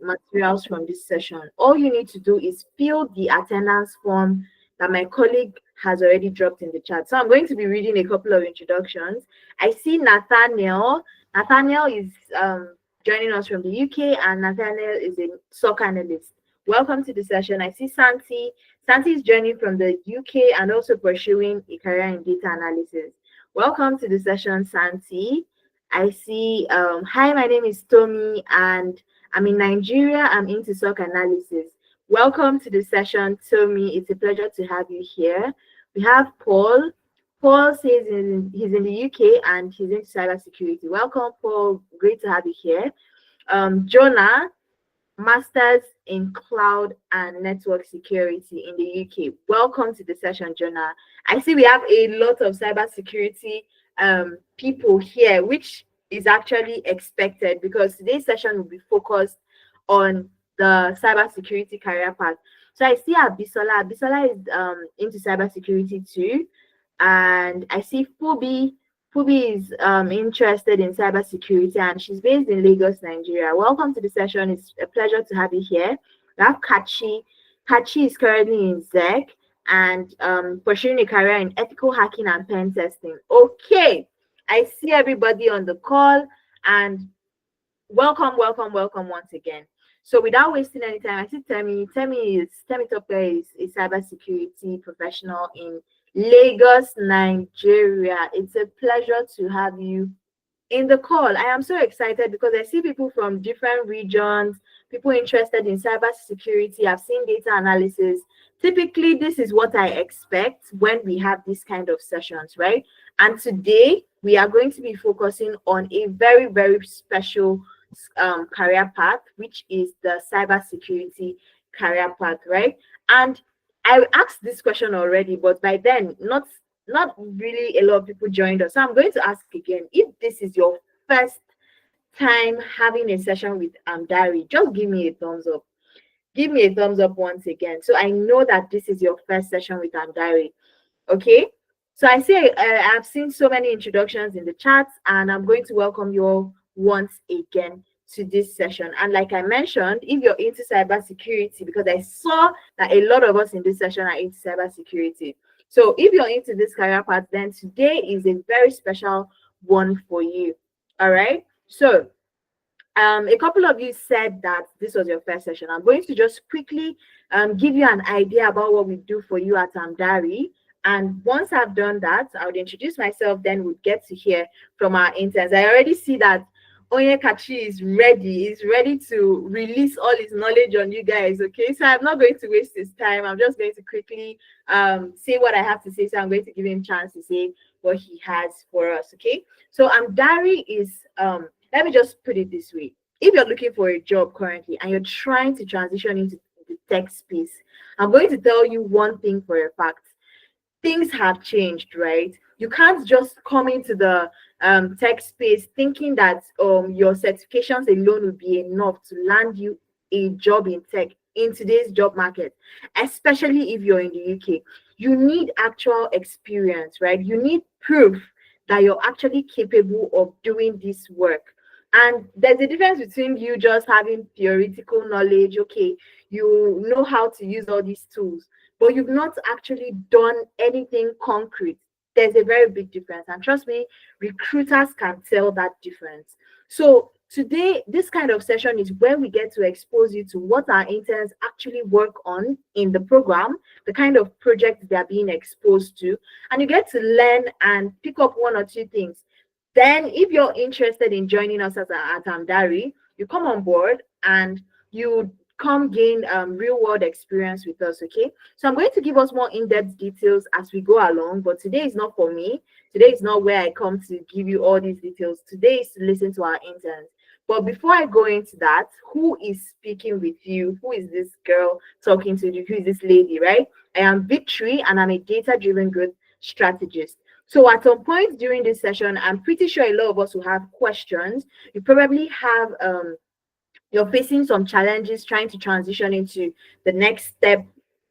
materials from this session. All you need to do is fill the attendance form that my colleague has already dropped in the chat. So I'm going to be reading a couple of introductions. I see Nathaniel. Nathaniel is joining us from the UK, and Nathaniel is a SOC analyst. Welcome to the session. I see Santi. Santi is joining from the UK and also pursuing a career in data analysis. Welcome to the session, Santi. I see, hi, my name is Tommy, and I'm in Nigeria. I'm into SOC analysis. Welcome to the session, Tommy. It's a pleasure to have you here. We have Paul. Paul says he's in the UK and he's into cybersecurity. Welcome, Paul. Great to have you here. Jonah, Masters in Cloud and Network Security in the UK. Welcome to the session, Jonah. I see we have a lot of cybersecurity people here, which is actually expected because today's session will be focused on the cybersecurity career path. So I see Abisola. Abisola is into cybersecurity too, and I see Fubi. Fubi is interested in cybersecurity, and she's based in Lagos, Nigeria. Welcome to the session. It's a pleasure to have you here. We have Kachi. Kachi is currently in ZEC and pursuing a career in ethical hacking and pen testing. Okay, I see everybody on the call, and welcome once again. So without wasting any time, I see Temi Topper is a cybersecurity professional in Lagos, Nigeria. It's a pleasure to have you in the call. I am so excited because I see people from different regions, people interested in cybersecurity. I've seen data analysis. Typically, this is what I expect when we have these kind of sessions, right? And today, we are going to be focusing on a very, very special career path, which is the cybersecurity career path, right? And I asked this question already, but by then, not really a lot of people joined us. So I'm going to ask again, if this is your first time having a session with Amdari, just give me a thumbs up. Give me a thumbs up once again, so I know that this is your first session with Amdari. Okay, so I see I've seen so many introductions in the chat, and I'm going to welcome you all once again to this session. And like I mentioned, if you're into cybersecurity, because I saw that a lot of us in this session are into cybersecurity. So if you're into this career path, then today is a very special one for you. All right. So a couple of you said that this was your first session. I'm going to just quickly give you an idea about what we do for you at Amdari. And once I've done that, I would introduce myself, then we'll get to hear from our interns. I already see that Onyekachi is ready to release all his knowledge on you guys. Okay, so I'm not going to waste his time. I'm just going to quickly say what I have to say. So I'm going to give him a chance to say what he has for us. Okay, so Amdari is let me just put it this way. If you're looking for a job currently and you're trying to transition into the tech space, I'm going to tell you one thing for a fact. Things have changed, right? You can't just come into the tech space thinking that your certifications alone will be enough to land you a job in tech in today's job market, especially if you're in the UK. You need actual experience, right? You need proof that you're actually capable of doing this work. And there's a difference between you just having theoretical knowledge. Okay, you know how to use all these tools, but you've not actually done anything concrete. There's a very big difference. And trust me, recruiters can tell that difference. So today, this kind of session is where we get to expose you to what our interns actually work on in the program, the kind of projects they're being exposed to, and you get to learn and pick up one or two things. Then if you're interested in joining us at Amdari, you come on board and you come gain real world experience with us. Okay, so I'm going to give us more in-depth details as we go along, but today is not for me. Today is not where I come to give you all these details. Today is to listen to our interns. But before I go into that, who is speaking with you? Who is this girl talking to you? Who is this lady, right? I am Victory, and I'm a data-driven growth strategist. So at some point during this session, I'm pretty sure a lot of us will have questions. You probably have you're facing some challenges trying to transition into the next step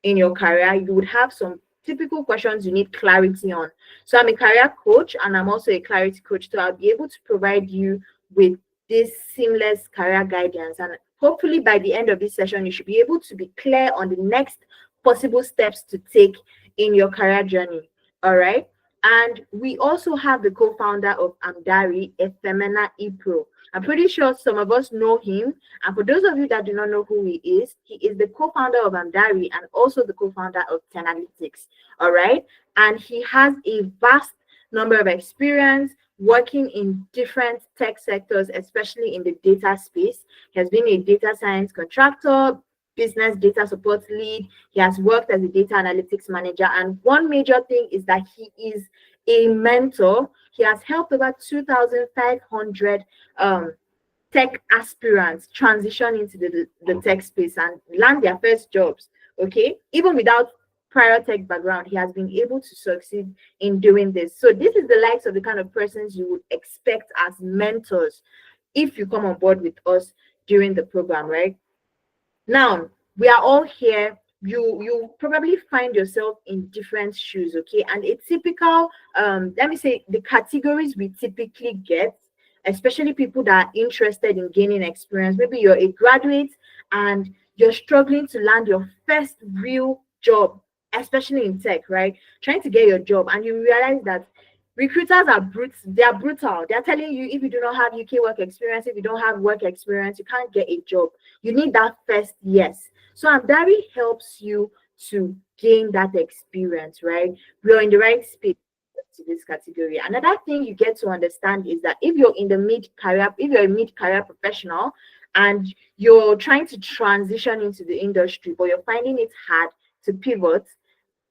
in your career. You would have some typical questions you need clarity on. So I'm a career coach, and I'm also a clarity coach. So I'll be able to provide you with this seamless career guidance. And hopefully by the end of this session, you should be able to be clear on the next possible steps to take in your career journey. All right. And we also have the co-founder of Amdari, Efemena Ipro. I'm pretty sure some of us know him. And for those of you that do not know who he is the co-founder of Amdari and also the co-founder of Tenalytics. All right. And he has a vast number of experience working in different tech sectors, especially in the data space. He has been a data science contractor, business data support lead. He has worked as a data analytics manager. And one major thing is that he is a mentor. He has helped over 2,500 tech aspirants transition into the tech space and land their first jobs. Okay, even without prior tech background, he has been able to succeed in doing this. So this is the likes of the kind of persons you would expect as mentors if you come on board with us during the program, right? Now, we are all here. You probably find yourself in different shoes, okay? And a typical, let me say, the categories we typically get, especially people that are interested in gaining experience. Maybe you're a graduate and you're struggling to land your first real job, especially in tech, right? Trying to get your job, and you realize that recruiters are they are brutal. They're telling you if you do not have UK work experience, if you don't have work experience, you can't get a job. You need that first yes. So Amdari helps you to gain that experience, right? We're in the right space to this category. Another thing you get to understand is that if you're in the mid-career, if you're a mid-career professional and you're trying to transition into the industry, but you're finding it hard to pivot,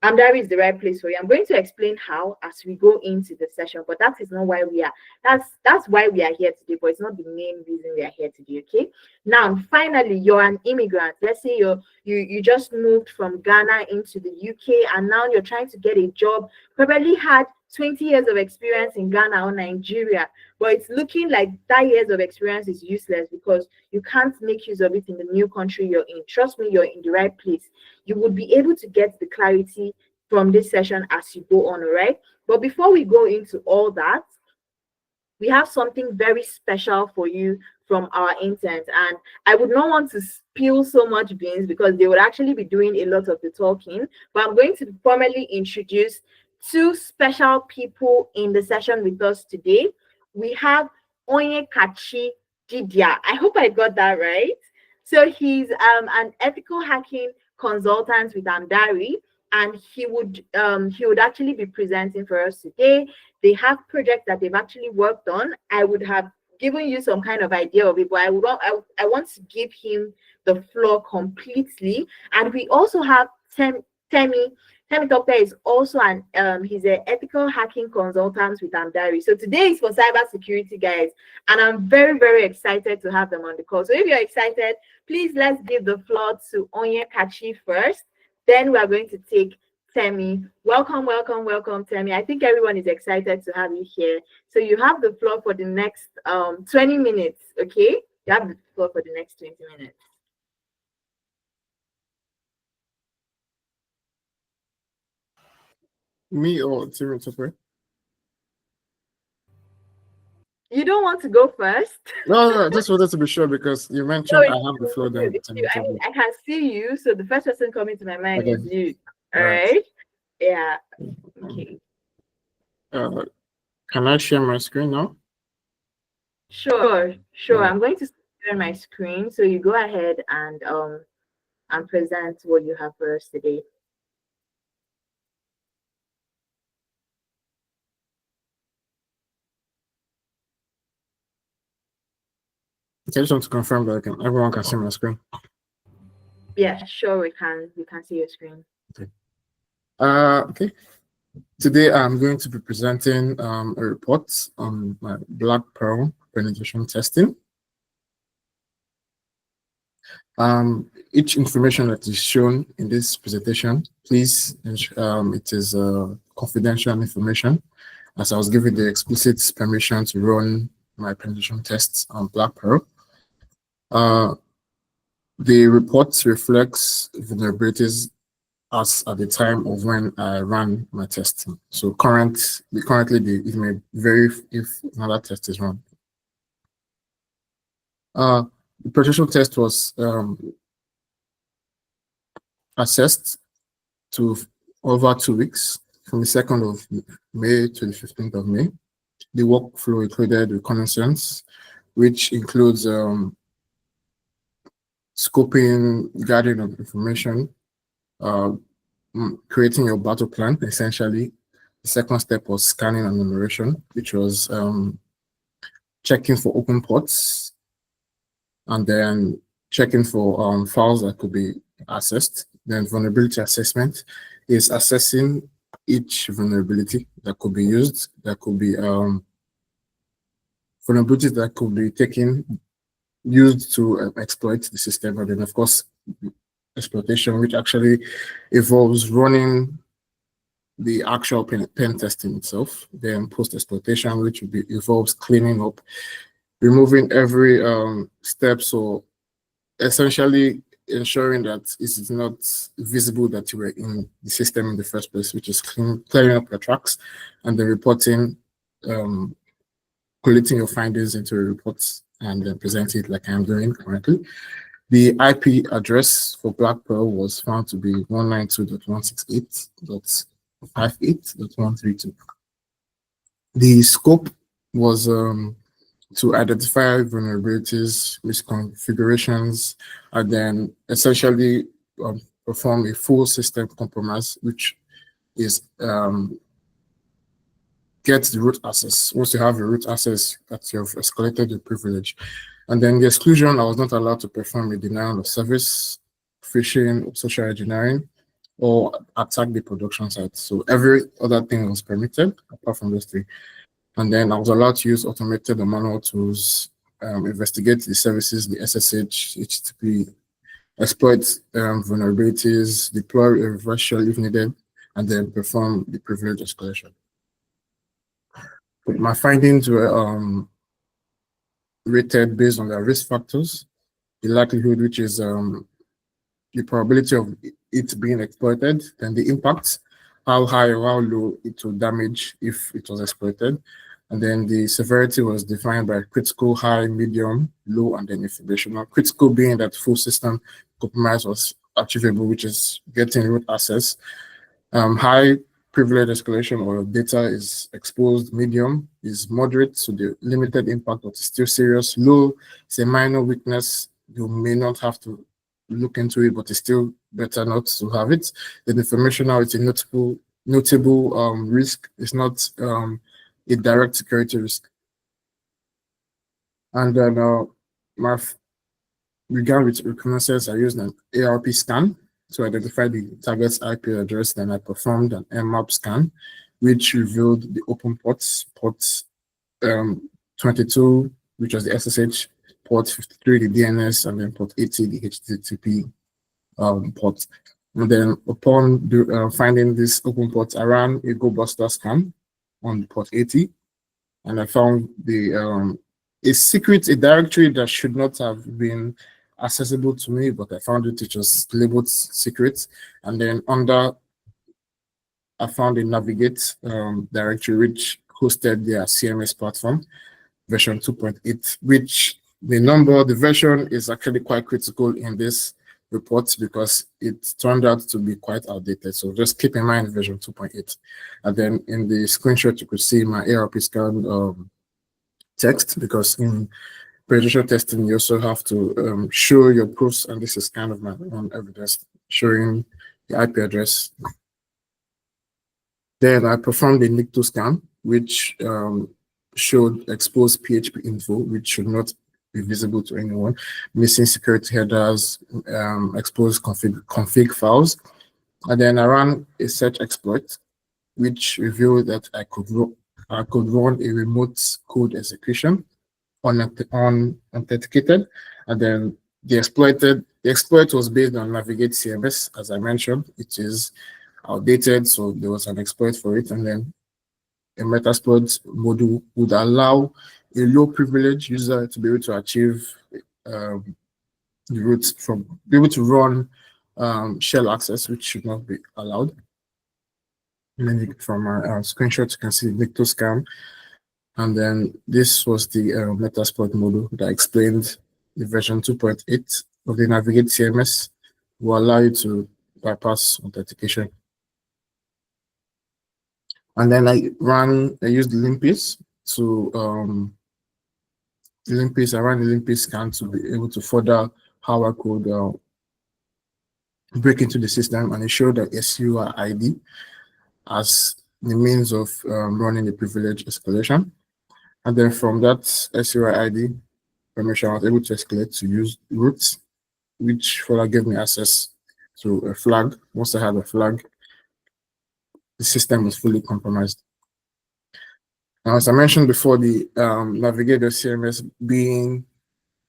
Amdari is the right place for you. I'm going to explain how as we go into the session, but that is not why we are. That's why we are here today, but it's not the main reason we are here today. Okay. Now, finally, you're an immigrant. Let's say you just moved from Ghana into the UK, and now you're trying to get a job. Probably had 20 years of experience in Ghana or Nigeria, but it's looking like that years of experience is useless because you can't make use of it in the new country you're in. Trust me, you're in the right place. You would be able to get the clarity from this session as you go on, all right? But before we go into all that, we have something very special for you from our interns. And I would not want to spill so much beans because they would actually be doing a lot of the talking, but I'm going to formally introduce two special people in the session with us today. We have Onyekachi Didia. I hope I got that right. So he's an ethical hacking consultant with Amdari, and he would actually be presenting for us today. They have projects that they've actually worked on. I would have given you some kind of idea of it, but I want to give him the floor completely. And we also have Temi. Temi Doctor is also he's an ethical hacking consultant with Amdari. So today is for cybersecurity, guys, and I'm very, very excited to have them on the call. So if you're excited, please let's give the floor to Onyekachi first. Then we are going to take Temi. Welcome, welcome, welcome, Temi. I think everyone is excited to have you here. So you have the floor for the next 20 minutes, okay? You have the floor for the next 20 minutes. Me or Temi? You don't want to go first? No, just wanted to be sure because you mentioned I have the floor then. I can see you, so the first person coming to my mind is you. All right. right? Yeah. Okay. Can I share my screen now? Sure. I'm going to share my screen, so you go ahead and present what you have for us today. I just want to confirm that everyone can see my screen. Yeah, sure, we can see your screen. Okay. Okay. Today I'm going to be presenting a report on my Black Pearl penetration testing. Each information that is shown in this presentation, please, it is confidential information, as I was given the explicit permission to run my penetration tests on Black Pearl. The report reflects vulnerabilities as at the time of when I ran my testing. So currently, it may vary if another test is run. The penetration test was assessed to over 2 weeks, from the 2nd of May to the 15th of May. The workflow included reconnaissance, which includes scoping, gathering of information, uh, creating your battle plan, essentially. The second step was scanning and enumeration, which was checking for open ports, and then checking for files that could be accessed. Then vulnerability assessment is assessing each vulnerability that could be used, that could be vulnerabilities that could be taken, used to exploit the system. And then, of course, exploitation, which actually involves running the actual pen testing itself. Then post-exploitation, which involves cleaning up, removing every step. So essentially ensuring that it is not visible that you were in the system in the first place, which is clearing up your tracks, and then reporting, collating your findings into a report and then presenting it like I'm doing currently. The IP address for Black Pearl was found to be 192.168.58.132. The scope was to identify vulnerabilities, misconfigurations, and then essentially perform a full system compromise, which is get the root access. Once you have a root access, that you've escalated the privilege. And then the exclusion, I was not allowed to perform a denial of service, phishing, social engineering, or attack the production site. So every other thing was permitted apart from those three. And then I was allowed to use automated or manual tools, investigate the services, the SSH, HTTP, exploit vulnerabilities, deploy a reverse shell if needed, and then perform the privilege escalation. But my findings were rated based on the risk factors, the likelihood, which is the probability of it being exploited, then the impact, how high or how low it will damage if it was exploited. And then the severity was defined by critical, high, medium, low, and then informational. Critical being that full system compromise was achievable, which is getting root access. High privilege escalation or data is exposed. Medium is moderate, so the limited impact, but still serious. Low is a minor weakness. You may not have to look into it, but it's still better not to have it. Then informational is a notable risk. It's not a direct security risk. And then my regard with reconnaissance, I used an ARP scan to identify the target's IP address. Then I performed an mmap scan, which revealed the open ports, port 22, which was the SSH, port 53, the DNS, and then port 80, the HTTP port. And then upon finding this open port, I ran a GoBuster scan on port 80, and I found the a directory that should not have been accessible to me, but I found it was labeled secret. And then under, I found a Navigate directory which hosted their CMS platform, version 2.8, which the version is actually quite critical in this report because it turned out to be quite outdated. So just keep in mind version 2.8. And then in the screenshot, you could see my ARP scan text, because in penetration testing, you also have to show your proofs, and this is kind of my own evidence showing the IP address. Then I performed a NIC2 scan, which showed exposed PHP info, which should not be visible to anyone, missing security headers, exposed config files. And then I ran a search exploit, which revealed that I could run a remote code execution unauthenticated. And then the exploit was based on Navigate CMS, as I mentioned. It is outdated, so there was an exploit for it. And then a Metasploit module would allow a low privilege user to be able to achieve the root be able to run shell access, which should not be allowed. And then from our screenshot, you can see Victor scam. And then this was the Metasploit module that I explained the version 2.8 of the Navigate CMS will allow you to bypass authentication. And then I used Limpis to I ran the Limpis scan to be able to further how I could break into the system, and it showed that SUI ID as the means of running the privilege escalation. And then from that SUI ID permission, I was able to escalate to use root, which further gave me access to a flag. Once I had a flag, the system was fully compromised. Now, as I mentioned before, the Navigator CMS being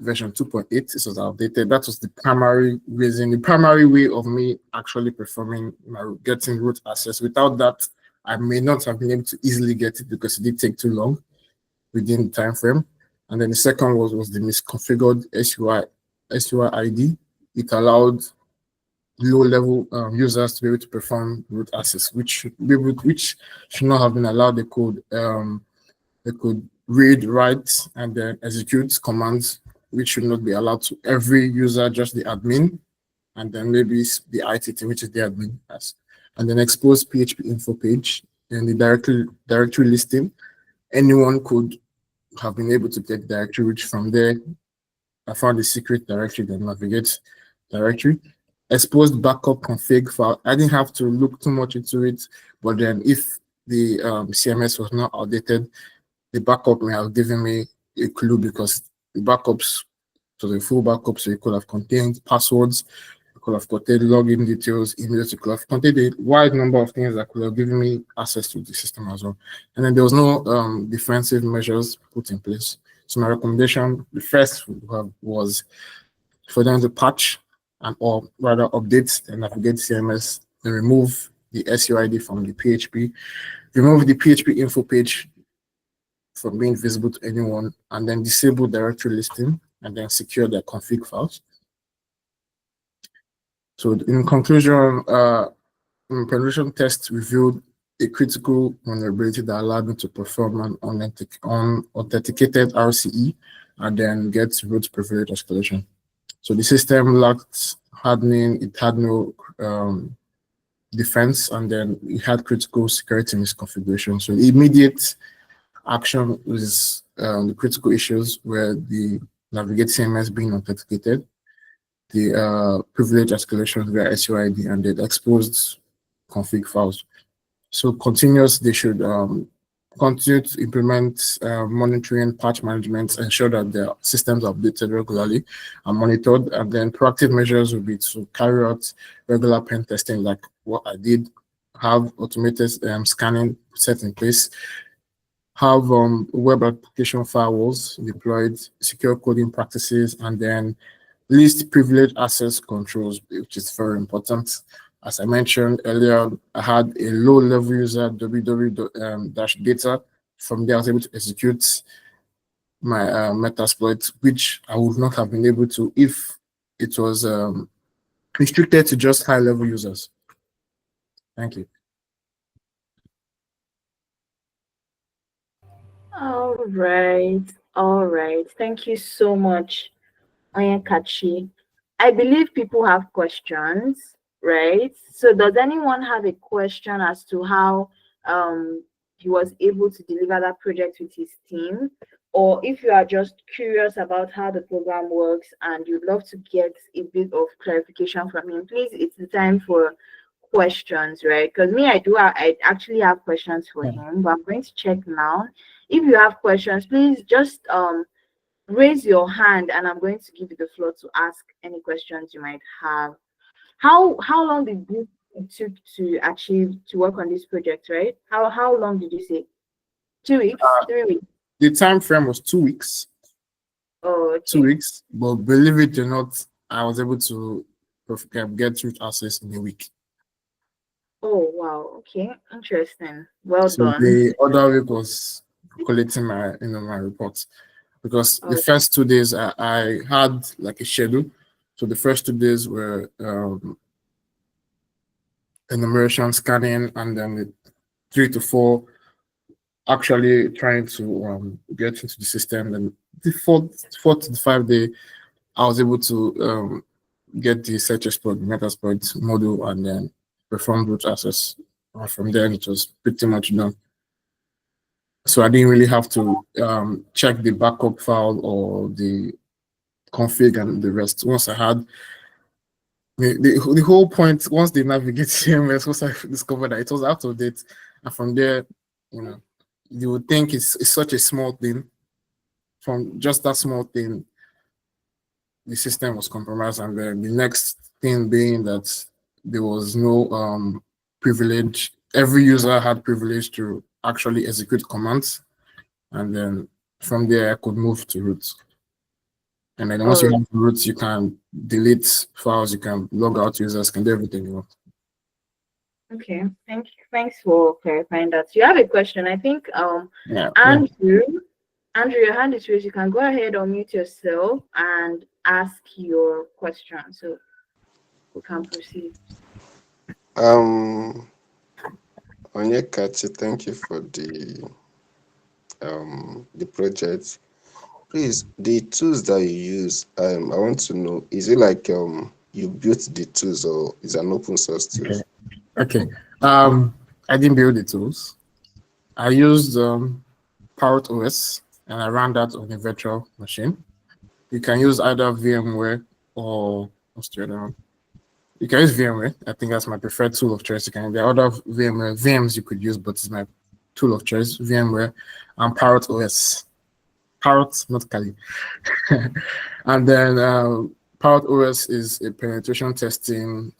version 2.8, this was outdated. That was the primary reason, the primary way of me actually performing getting root access. Without that, I may not have been able to easily get it because it did take too long within the time frame. And then the second was the misconfigured SUI ID. It allowed low-level users to be able to perform root access, which should not have been allowed. They could read, write, and then execute commands, which should not be allowed to every user, just the admin, and then maybe the IT team, which is the admin has. And then expose PHP info page and the directory listing. Anyone could have been able to get directory, which from there, I found the secret directory, the Navigate directory. Exposed backup config file. I didn't have to look too much into it, but then if the CMS was not outdated, the backup may have given me a clue, because the backups, so the full backup, so it could have contained passwords, it could have contained login details, emails, it could have contained a wide number of things that could have given me access to the system as well. And then there was no defensive measures put in place. So my recommendation, the first was for them to patch or rather update the Navigate CMS and remove the SUID from the PHP, remove the PHP info page from being visible to anyone, and then disable directory listing, and then secure their config files. So in conclusion, penetration test revealed a critical vulnerability that allowed me to perform an unauthenticated RCE and then get root privilege escalation. So the system lacked hardening, it had no defense, and then it had critical security misconfiguration. So the immediate action is the critical issues where the Navigate CMS being authenticated, the privilege escalation via SUID, and the exposed config files. So they should continue to implement monitoring, patch management, ensure that their systems are updated regularly and monitored. And then proactive measures will be to carry out regular pen testing, like what I did, have automated scanning set in place, have web application firewalls deployed, secure coding practices, and then list privileged access controls, which is very important. As I mentioned earlier, I had a low-level user, www-data. From there, I was able to execute my Metasploit, which I would not have been able to if it was restricted to just high-level users. Thank you. All right. Thank you so much, Oyekachi. I believe people have questions, right? So does anyone have a question as to how he was able to deliver that project with his team? Or if you are just curious about how the program works and you'd love to get a bit of clarification from him, please, it's the time for questions, right? Because I actually have questions for him, but I'm going to check now. If you have questions, please just raise your hand and I'm going to give you the floor to ask any questions you might have. How long did you took to achieve to work on this project, right? How long did you say? 2 weeks, 3 weeks? The time frame was 2 weeks. Oh, okay. 2 weeks, but believe it or not, I was able to get root access in a week. Oh wow, okay, interesting. Well So done. the other week was collecting my reports, because the first 2 days I had like a schedule. So the first 2 days were enumeration, scanning, and then the 3 to 4 actually trying to get into the system. And the fourth to the 5 day I was able to get the search exploit, Metasploit module, and then perform root access. From there, it was pretty much done. So I didn't really have to check the backup file or the config and the rest. Once I had the whole point, once they navigate CMS, once I discovered that it was out of date, and from there, you would think it's such a small thing. From just that small thing, the system was compromised, and then the next thing being that there was no privilege. Every user had privilege to actually execute commands, and then from there I could move to root. And then once you have root, you can delete files, you can log out users, can do everything you want. Okay, thanks for clarifying that. So you have a question, I think. Yeah. Andrew, your hand is raised. You can go ahead, unmute yourself, and ask your question, so we can proceed. Onyekachi, thank you for the project. Please, the tools that you use, I want to know, is it like you built the tools or is it an open source tool? Okay. I didn't build the tools. I used Parrot OS and I ran that on a virtual machine. You can use either VMware or what's the other one? You can use VMware. I think that's my preferred tool of choice. There are other VMware VMs you could use, but it's my tool of choice, VMware and Parrot OS. Parrot, not Kali. And then Parrot OS is a penetration testing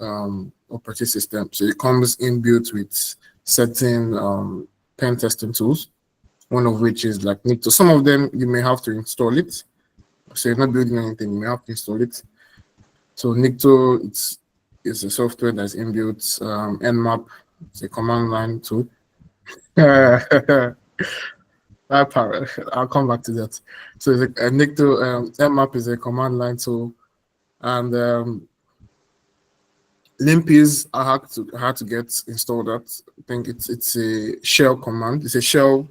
operating system. So it comes inbuilt with certain pen testing tools, one of which is like Nikto. Some of them you may have to install it. So you're not building anything, you may have to install it. So Nikto, it's a software that's inbuilt. Nmap, it's a command line tool. I'll come back to that. So a Nikto, Nmap is a command line tool, and Limpiz I had to get installed. I think it's a shell command. It's a shell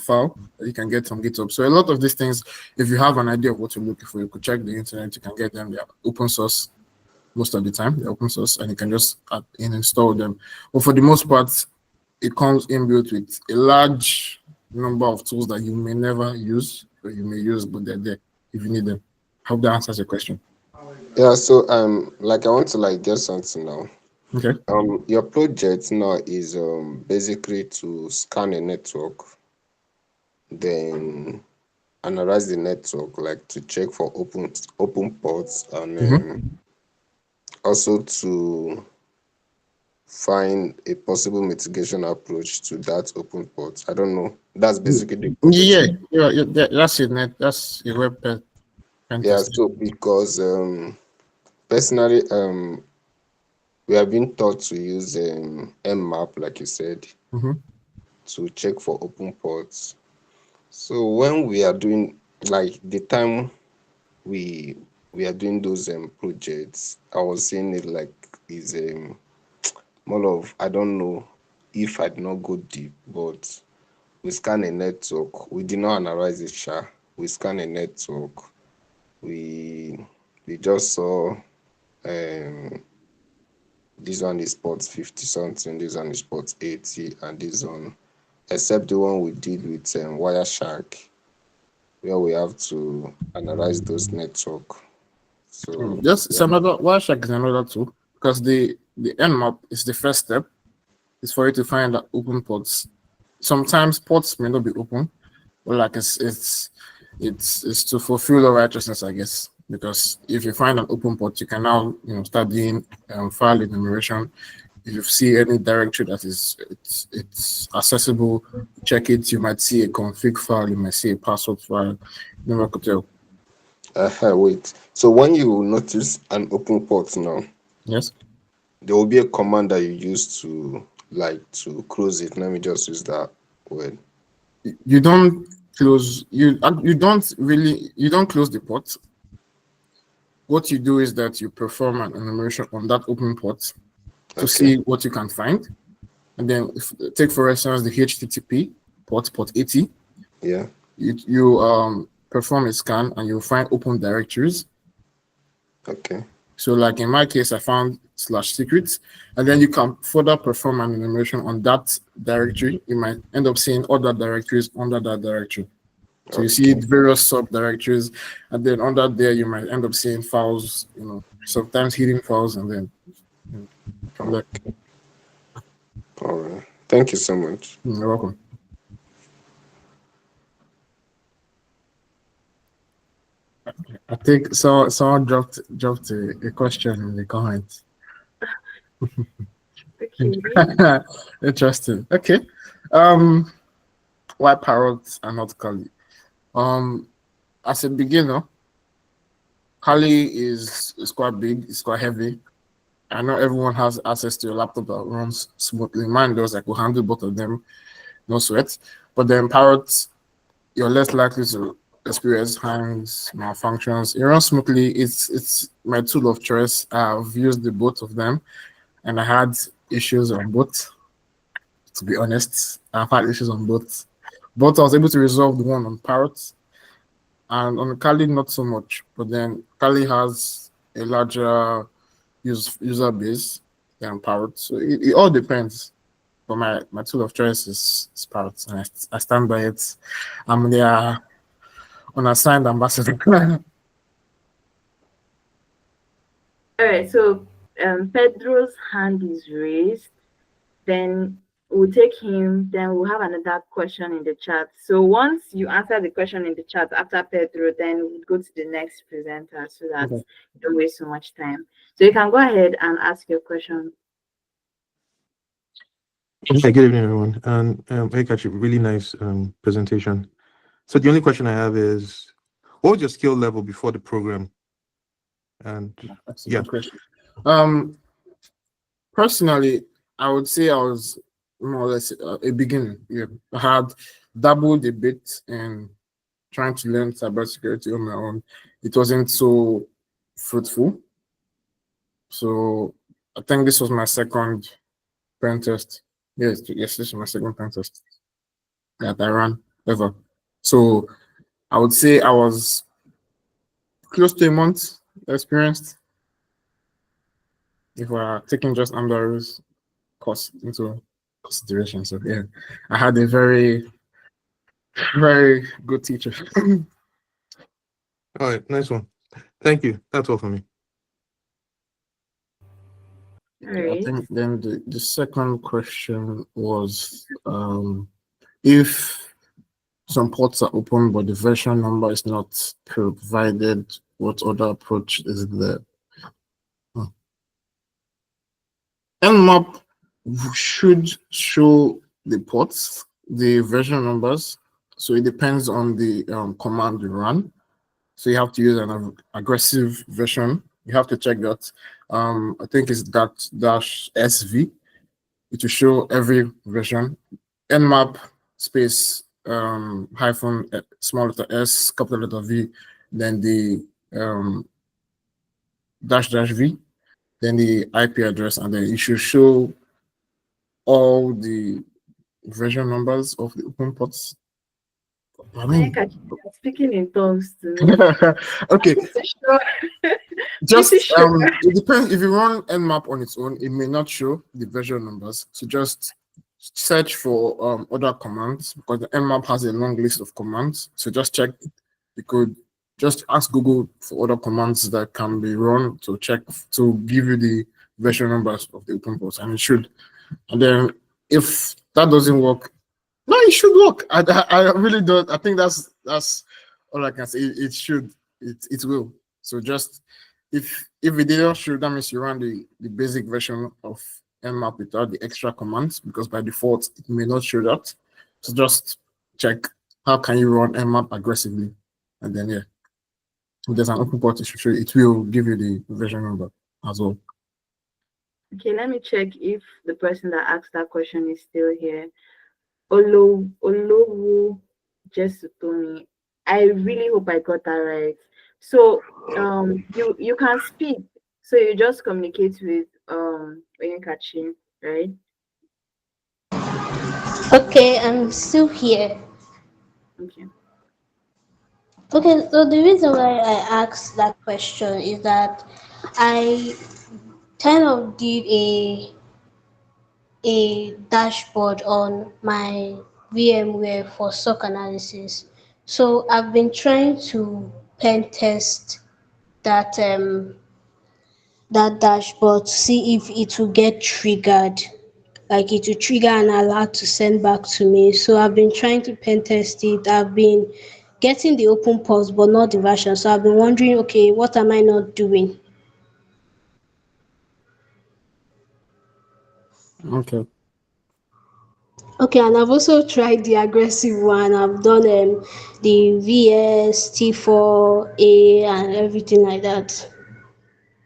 file that you can get from GitHub. So a lot of these things, if you have an idea of what you're looking for, you could check the internet. You can get them. They're open source most of the time. They're open source, and you can just install them. But for the most part, it comes inbuilt with a large number of tools that you may never use, or you may use, but they're there if you need them. Hope that answers your question. Yeah, so like I want to get something now. Okay. Your project now is basically to scan a network, then analyze the network, like to check for open ports, and also to find a possible mitigation approach to that open port. I don't know. That's basically the project. Yeah, that's it. That's a web pen Yeah, test. so because personally, we have been taught to use Nmap, like you said, to check for open ports. So when we are doing, like the time we are doing those projects, I was saying it like is more of, I don't know if I did not go deep, but we scan a network. We did not analyze it, sha. We scan a network. We just saw this one is port 50 something, this one is port 80, and this one, except the one we did with Wireshark, where we have to analyze those network. So it's another Wireshark is another tool, because the Nmap is the first step. It's for you to find the open ports. Sometimes ports may not be open, but like it's to fulfill the righteousness, I guess. Because if you find an open port, you can now start doing file enumeration. If you see any directory that it's accessible, check it. You might see a config file, you might see a password file. You never could tell. Wait. So when you notice an open port now, yes, there will be a command that you use to close it. Let me just use that word. You don't close. You don't close the port. What you do is that you perform an enumeration on that open port to see what you can find. And then take, for instance, the HTTP port 80. Yeah. You perform a scan and you'll find open directories. Okay. So like in my case, I found /secrets, and then you can further perform an enumeration on that directory. You might end up seeing other directories under that directory. So you see Okay. various subdirectories, and then under there you might end up seeing files, sometimes hidden files, and then from there. All right. Thank you so much. You're welcome. I think someone dropped a question in the comments. Okay. Interesting. Okay. Um, why parrots are not Kali? Um, as a beginner, Kali is quite big. It's quite heavy. I know everyone has access to a laptop that runs smoothly. Mine does. I could handle both of them, no sweat. But then parrots, you're less likely to experience hangs, malfunctions. It runs smoothly. It's my tool of choice. I've used the both of them, and I had issues on both. To be honest, I've had issues on both. But I was able to resolve the one on parrots, and on Kali not so much. But then Kali has a larger user base than parrots, so it all depends. But my tool of choice is parrots, and I stand by it. I'm their unassigned ambassador. All right. So Pedro's hand is raised. Then we'll take him. Then we'll have another question in the chat. So once you answer the question in the chat after Pedro, then we'll go to the next presenter so that Okay. you don't waste so much time. So you can go ahead and ask your question. Hey, good evening, everyone. And hey, Kachi, really nice presentation. So the only question I have is, what was your skill level before the program? And That's a yeah, good question. Um, Personally, I would say I was more or less a beginner. Yeah, I had dabbled a bit in trying to learn cybersecurity on my own. It wasn't so fruitful. So I think this was my second pen test. Yes, this is my second pen test that I ran ever. So I would say I was close to a month experienced if we're taking just Amdari's course into consideration. So yeah, I had a very, very good teacher. all right, nice one. Thank you. That's all for me. All I right. think then the second question was if some ports are open but the version number is not provided, what other approach is there? Nmap should show the ports, the version numbers. So it depends on the command you run. So you have to use an aggressive version. You have to check that. I think it's that dash SV. It will show every version. Nmap space hyphen small letter S, capital letter V, then the dash dash V, then the IP address, and then it should show all the version numbers of the open ports. I mean, Speaking in tongues to me. okay, Sure. Pretty just sure. it depends. If you run Nmap on its own, it may not show the version numbers. So just search for other commands because the Nmap has a long list of commands. So just check. You could just ask Google for other commands that can be run to check to give you the version numbers of the open ports, and it should. And then if that doesn't work, no, it should work. I really don't. I think that's all I can say. It should. It will. So just if it didn't show, that means you run the basic version of Nmap without the extra commands because by default it may not show that. So just check how can you run Nmap aggressively, and then yeah, if there's an open port, it should show. It will give you the version number as well. Okay, let me check if the person that asked that question is still here. Olowu Jesutomi. I really hope I got that right. So you can speak. So you just communicate with Oyinkachi, right? Okay, I'm still here. Okay. Okay, so the reason why I asked that question is that I kind of did a dashboard on my VMware for SOC analysis. So I've been trying to pen test that that dashboard to see if it will get triggered, like it will trigger an alert to send back to me. So I've been trying to pen test it. I've been getting the open pulse but not the version. So I've been wondering, okay, what am I not doing? Okay. Okay, and I've also tried the aggressive one. I've done the VS, T4A, and everything like that.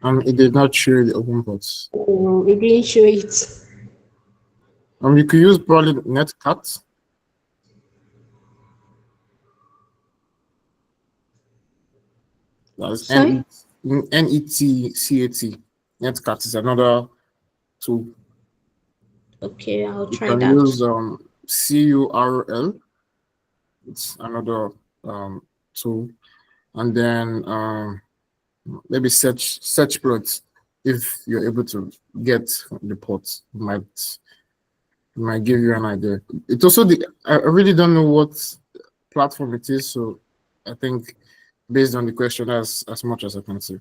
It did not show the open ports. It didn't show it. You could use probably netcat. That's Sorry? NETCAT. Netcat is another tool. Okay, I'll You try can that. use CURL. It's another tool, and then maybe search plots. If you're able to get the ports, might give you an idea. It also I really don't know what platform it is, so I think based on the question, as much as I can say.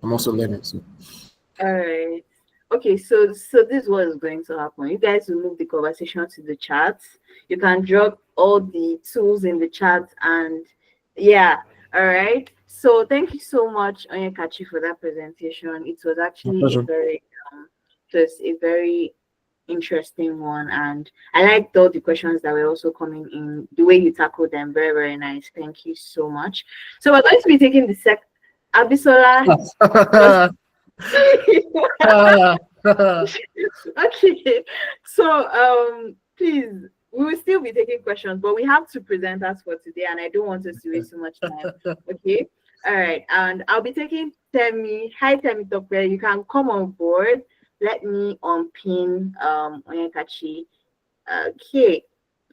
I'm also learning. So. All right. Okay, so this is what is going to happen. You guys will move the conversation to the chat. You can drop all the tools in the chat, and yeah, all right. So thank you so much, Onyekachi, for that presentation. It was My actually pleasure. a very interesting one, and I liked all the questions that were also coming in. The way you tackled them, very, very nice. Thank you so much. So we're going to be taking the Abisola. Okay, so please, we will still be taking questions, but we have two presenters for today, and I don't want us to waste so much time. Okay, all right, and I'll be taking Temi. Hi, Temi Tokwe. You can come on board. Let me unpin Onyekachi. Okay,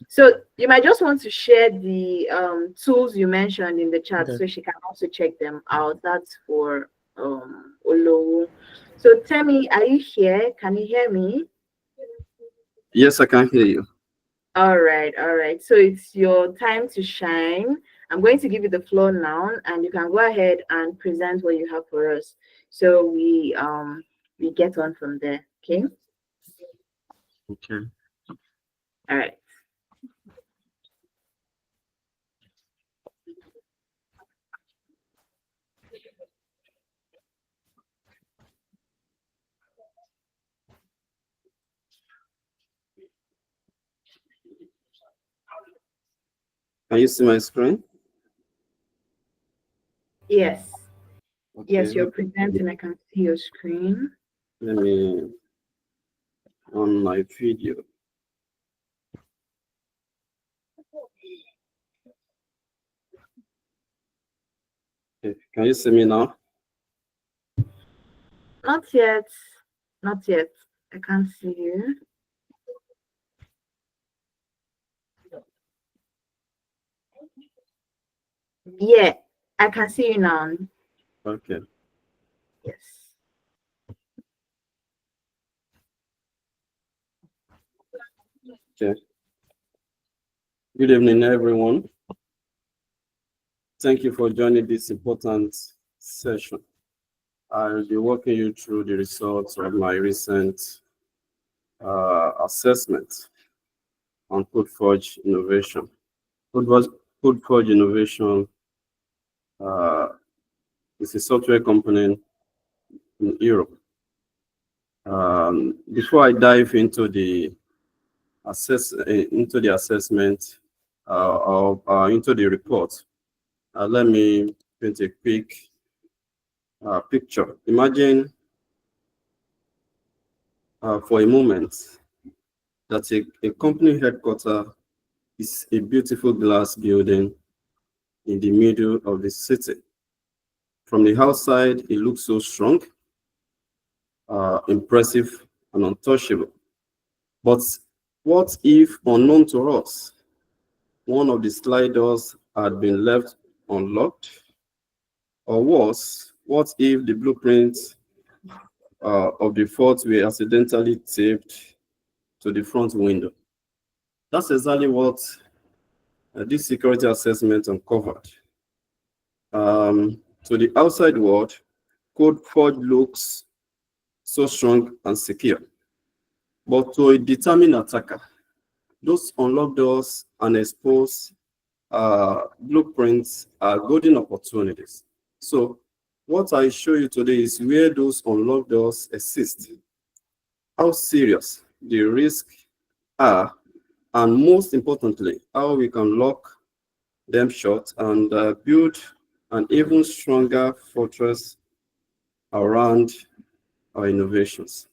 so you might just want to share the tools you mentioned in the chat, Okay. so she can also check them out. That's for Olowo. So tell me, are you here? Can you hear me? Yes, I can hear you. All right, all right. So it's your time to shine. I'm going to give you the floor now, and you can go ahead and present what you have for us. So we get on from there. Okay. Okay. All right. Can you see my screen? Yes. Okay. Yes, you're presenting. I can see your screen. Let me on my video. Okay. Can you see me now? Not yet. Not yet. I can't see you. Yeah, I can see you now. Okay. Yes. Okay. Good evening, everyone. Thank you for joining this important session. I'll be walking you through the results of my recent assessment on Codeforge innovation. Codeforge innovation is a software company in Europe. Before I dive into the assessment or into the report, let me paint a quick picture. Imagine for a moment that a company headquarters is a beautiful glass building in the middle of the city. From the outside, it looks so strong, impressive, and untouchable. But what if, unknown to us, one of the sliders had been left unlocked? Or worse, what if the blueprint of the fault were accidentally taped to the front window? That's exactly what this security assessment uncovered. To the outside world, Codeforge looks so strong and secure. But to a determined attacker, those unlocked doors and exposed blueprints are golden opportunities. So what I show you today is where those unlocked doors exist, how serious the risks are, and most importantly, how we can lock them shut and build an even stronger fortress around our innovations.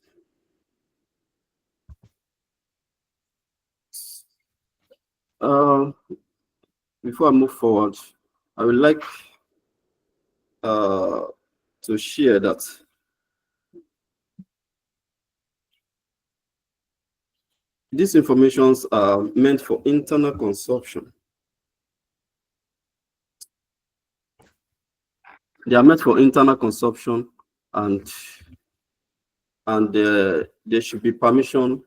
Before I move forward, I would like to share that these informations are meant for internal consumption. They are meant for internal consumption, and there should be permission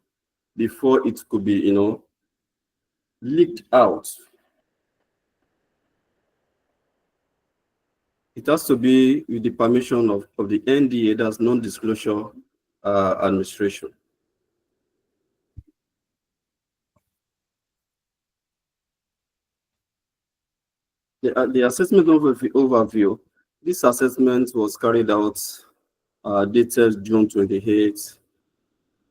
before it could be, leaked out. It has to be with the permission of the NDA, that's non-disclosure administration. The assessment overview. This assessment was carried out dated June 28,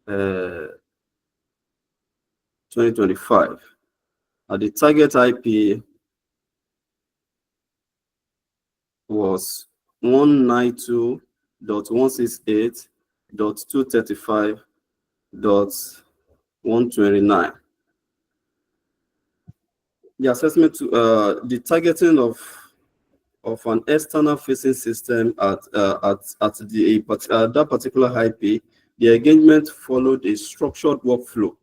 2025. The target IP was 192.168.235.129. The assessment, the targeting of an external facing system at that particular IP, the engagement followed a structured workflow.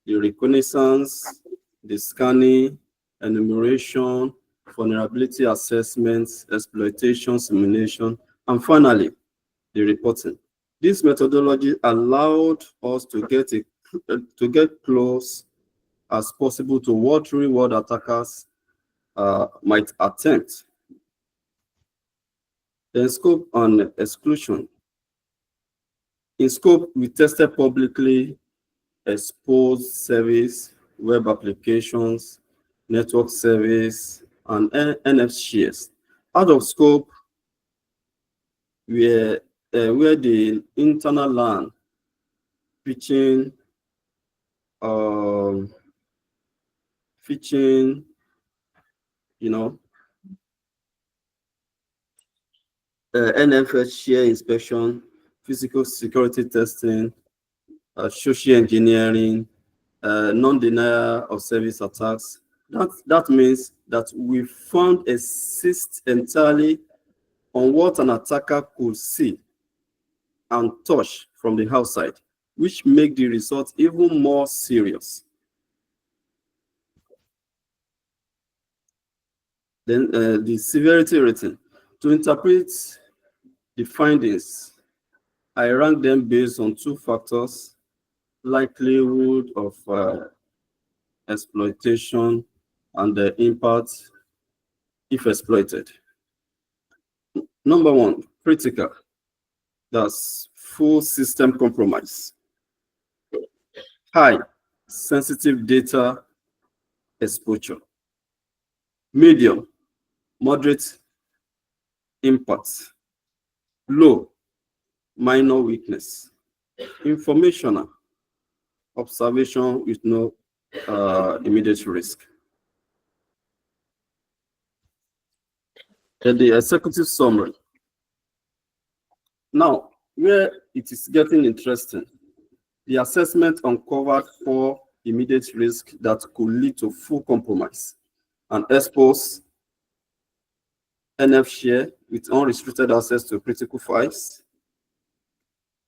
The reconnaissance, the scanning, enumeration, vulnerability assessments, exploitation simulation, and finally, the reporting. This methodology allowed us to get close as possible to what real-world attackers might attempt. Then scope and exclusion. In scope, we tested publicly exposed service, web applications, network service, and NF shares. Out of scope, where the internal LAN featuring NFS share inspection, physical security testing, social engineering, non-denial of service attacks. That means that we found assist entirely on what an attacker could see and touch from the outside, which make the result even more serious. Then the severity rating. To interpret the findings, I rank them based on two factors: likelihood of exploitation and the impact if exploited. Number one, critical. That's full system compromise. High, sensitive data exposure. Medium, moderate impact. Low, minor weakness. Informational, observation with no immediate risk. And the executive summary. Now, where it is getting interesting, the assessment uncovered 4 immediate risks that could lead to full compromise and expose NF share with unrestricted access to critical files,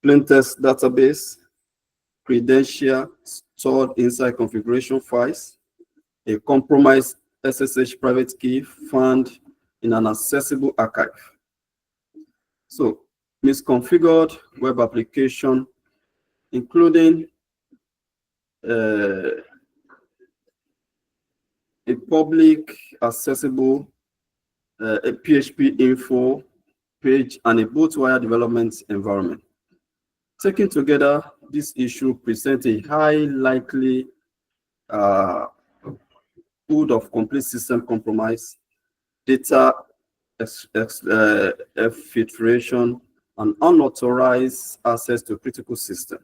plaintext database, credential stored inside configuration files, a compromised SSH private key found in an accessible archive. So, misconfigured web application, including a public accessible a PHP info page and a bootwire development environment. Taken together, this issue presents a high likelihood of complete system compromise, data exfiltration, and unauthorized access to critical system.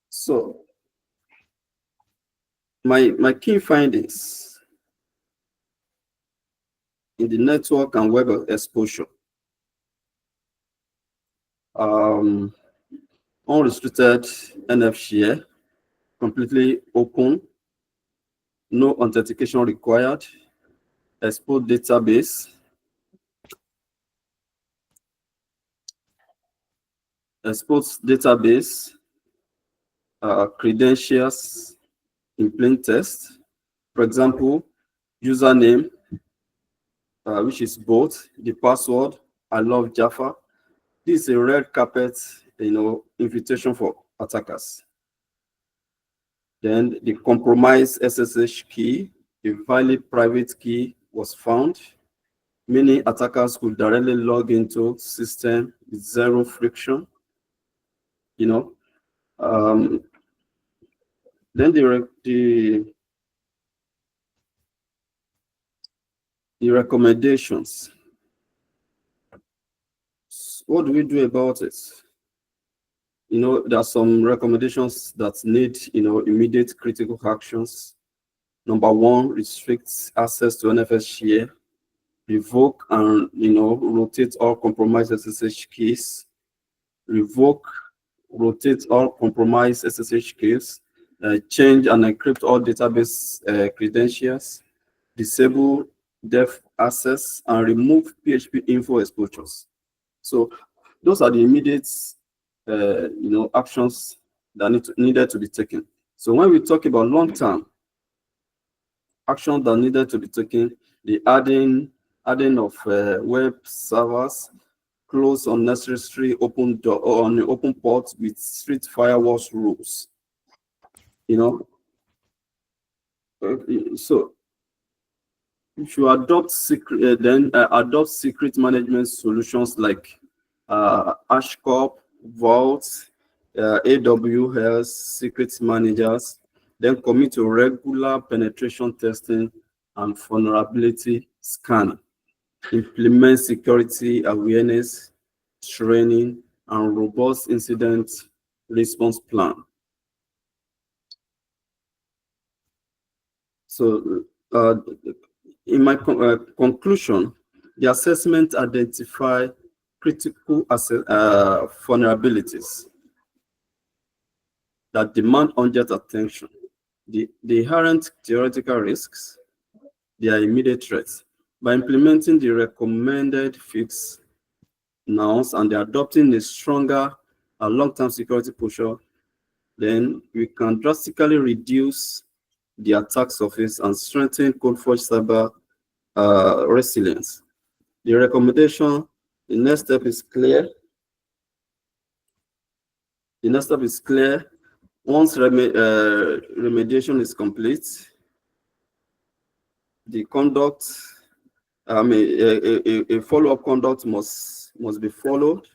So, my key findings in the network and web exposure. Unrestricted NF share, completely open, no authentication required, exposed database, credentials in plain text. For example, username, which is both the password, I love Jaffa. This is a red carpet, invitation for attackers. Then the compromised SSH key, a valid private key was found. Many attackers could directly log into system with zero friction. Then the recommendations. What do we do about it? There are some recommendations that need, immediate critical actions. Number one, restrict access to NFS share, revoke and, rotate all compromised SSH keys, revoke, rotate all compromised SSH keys, change and encrypt all database credentials, disable def access, and remove PHP info exposures. So those are the immediate, actions that needed to be taken. So when we talk about long-term actions that needed to be taken, the adding of web servers, close unnecessary open door on open ports with strict firewalls rules. So if you adopt secret, adopt secret management solutions like HashCorp, Vault, AWS secret managers, then commit to regular penetration testing and vulnerability scanning. Implement security awareness, training, and robust incident response plan. So, in my conclusion, the assessment identify critical vulnerabilities that demand urgent attention, the inherent theoretical risks, their immediate threats. By implementing the recommended fix now and adopting a stronger long-term security posture, then we can drastically reduce the attack surface and strengthen Codeforge cyber resilience. The recommendation, the next step is clear. Once remediation is complete, the conduct, a follow-up conduct must be followed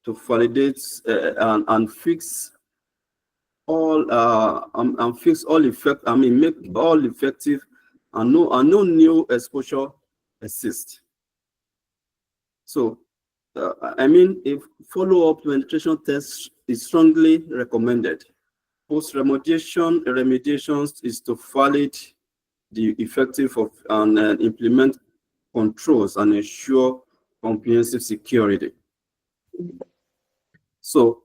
to validate and fix all make all effective and no new exposure exist. So if follow-up penetration test is strongly recommended. Remediations is to validate the effective of and implement controls and ensure comprehensive security. So,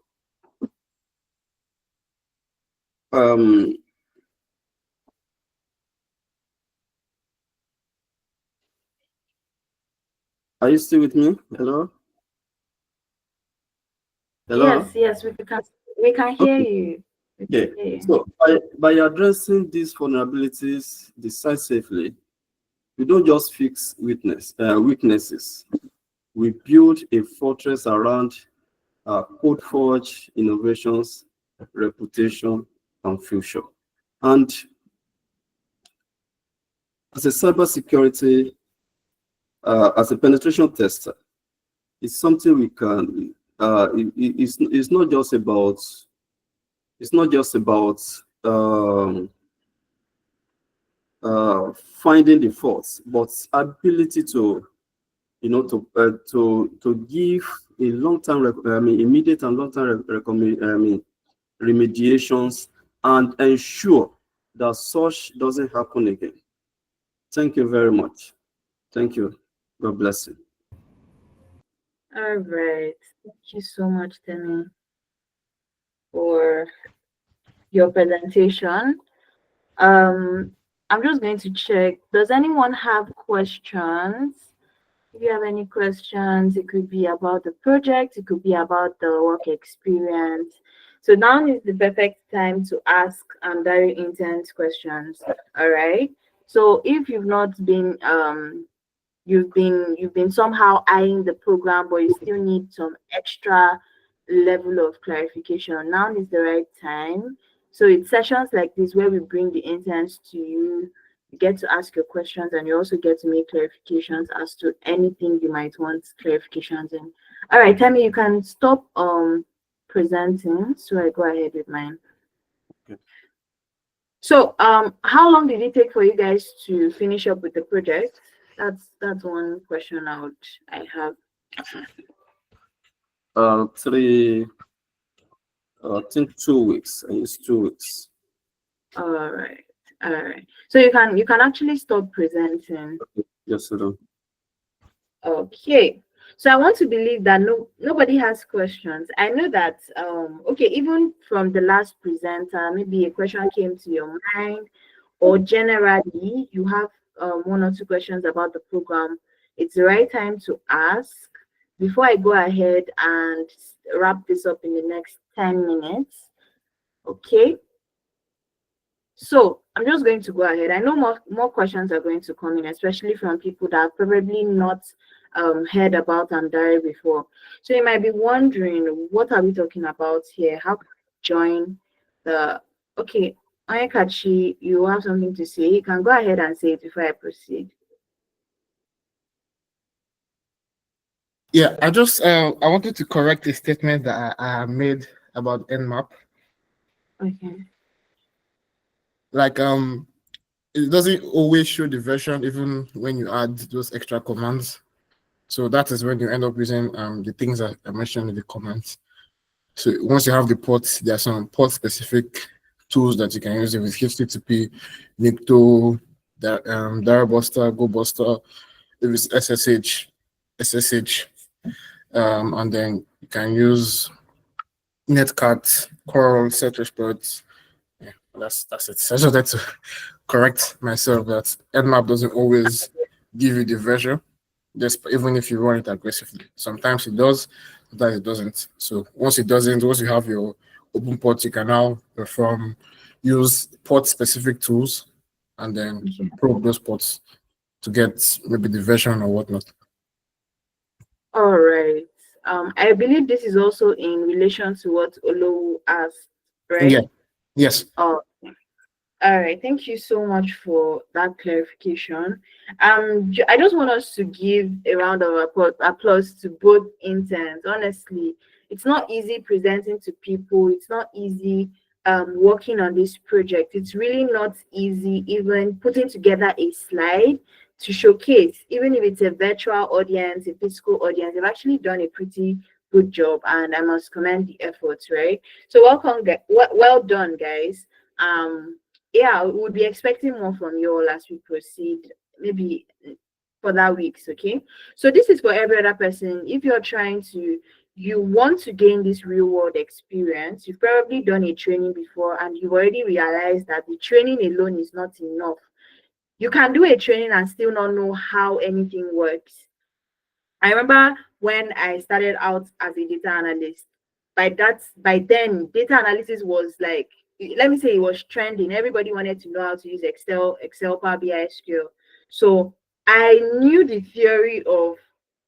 are you still with me? Hello? Yes, we can hear you. Okay, Okay. so by addressing these vulnerabilities decisively, we don't just fix weaknesses. We build a fortress around Codeforge innovations, reputation, and future. And as a cybersecurity, as a penetration tester, it's something we can. It's not just about. It's not just about finding the faults, but ability to, to give a long-term, immediate and long-term remediations and ensure that such doesn't happen again. Thank you very much. Thank you. God bless you. All right. Thank you so much, Temi, for your presentation. I'm just going to check. Does anyone have questions? If you have any questions, it could be about the project, it could be about the work experience. So now is the perfect time to ask very intense questions. All right. So if you've not been you've been somehow eyeing the program, but you still need some extra level of clarification, now is the right time. So it's sessions like this where we bring the interns to you. You get to ask your questions, and you also get to make clarifications as to anything you might want clarifications in. All right, Tammy, you can stop presenting so I go ahead with mine. Okay. So how long did it take for you guys to finish up with the project? That's one question I have. I think 2 weeks. I use 2 weeks. All right, all right. So you can actually stop presenting. Yes, I do. Okay. So I want to believe that nobody has questions. I know that okay, even from the last presenter, maybe a question came to your mind, or generally you have one or two questions about the program. It's the right time to ask before I go ahead and wrap this up in the next 10 minutes. Okay. So I'm just going to go ahead. I know more questions are going to come in, especially from people that have probably not heard about Amdari before. So you might be wondering, what are we talking about here? How can I join the... Okay, Oyekachi, you have something to say. You can go ahead and say it before I proceed. Yeah, I wanted to correct a statement that I made about Nmap. Okay. Like it doesn't always show the version even when you add those extra commands. So that is when you end up using the things that I mentioned in the comments. So once you have the ports, there are some port specific tools that you can use with HTTP, Nikto, Darabuster, GoBuster, if it's SSH, and then you can use Netcat, Coral, Search. Yeah, that's it. So I just had to correct myself that Nmap doesn't always give you the version, just even if you run it aggressively. Sometimes it does, sometimes it doesn't. So once you have your open ports, you can now use port specific tools and then probe those ports to get maybe the version or whatnot. All right. I believe this is also in relation to what Olo asked, right? Yeah. Yes. Oh, all right. Thank you so much for that clarification. I just want us to give a round of applause to both interns. Honestly, it's not easy presenting to people. It's not easy working on this project. It's really not easy even putting together a slide to showcase, even if it's a virtual audience, a physical audience. They've actually done a pretty good job, and I must commend the efforts, right? So well done, guys. Yeah, we would be expecting more from you all as we proceed, maybe for that weeks. Okay, so this is for every other person. If you want to gain this real world experience, you've probably done a training before and you've already realized that the training alone is not enough. You can do a training and still not know how anything works. I remember when I started out as a data analyst, by then data analysis was like let me say it was trending. Everybody wanted to know how to use Excel, Power BI, SQL. So I knew the theory of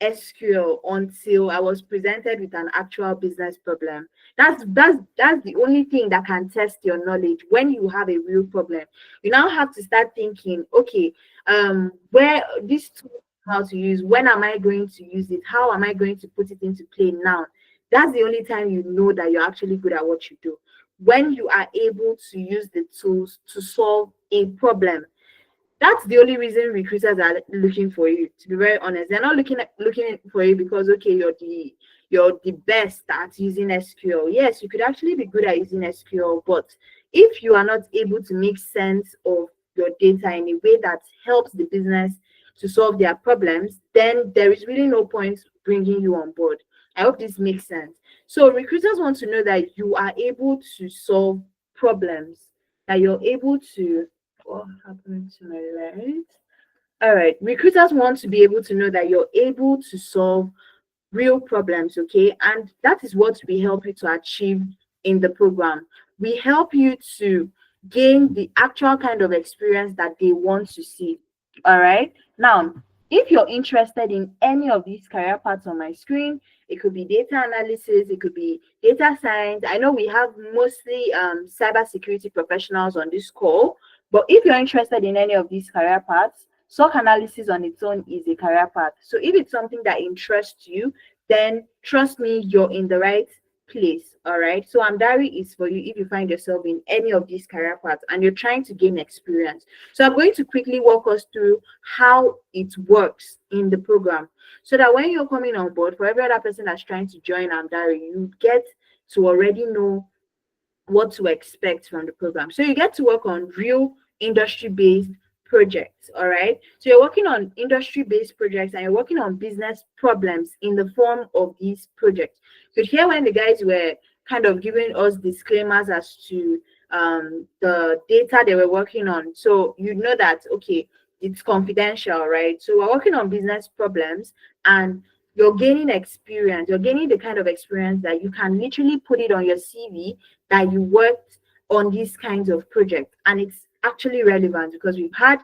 SQL until I was presented with an actual business problem. That's the only thing that can test your knowledge when you have a real problem. You now have to start thinking, okay, where this tool, how to use, when am I going to use it? How am I going to put it into play now? That's the only time you know that you're actually good at what you do. When you are able to use the tools to solve a problem, that's the only reason recruiters are looking for you, to be very honest. They're not looking for you because, okay, you're the best at using SQL. Yes, you could actually be good at using SQL, but if you are not able to make sense of your data in a way that helps the business to solve their problems, then there is really no point bringing you on board. I hope this makes sense. So recruiters want to know that you are able to solve problems, that you're able to. What happened to my light? All right. Recruiters want to be able to know that you're able to solve real problems, okay? And that is what we help you to achieve in the program. We help you to gain the actual kind of experience that they want to see. All right. Now, if you're interested in any of these career paths on my screen, it could be data analysis, it could be data science. I know we have mostly cybersecurity professionals on this call, but if you're interested in any of these career paths, SOC analysis on its own is a career path. So if it's something that interests you, then trust me, you're in the right place. All right. So Amdari is for you if you find yourself in any of these career paths and you're trying to gain experience. So I'm going to quickly walk us through how it works in the program so that when you're coming on board, for every other person that's trying to join Amdari, you get to already know what to expect from the program. So you get to work on real industry-based projects, all right? So you're working on industry-based projects and you're working on business problems in the form of these projects. You could hear when the guys were kind of giving us disclaimers as to the data they were working on. So you know that, okay, it's confidential, right? So we're working on business problems and you're gaining experience. You're gaining the kind of experience that you can literally put it on your CV that you worked on these kinds of projects. And it's actually relevant because we've had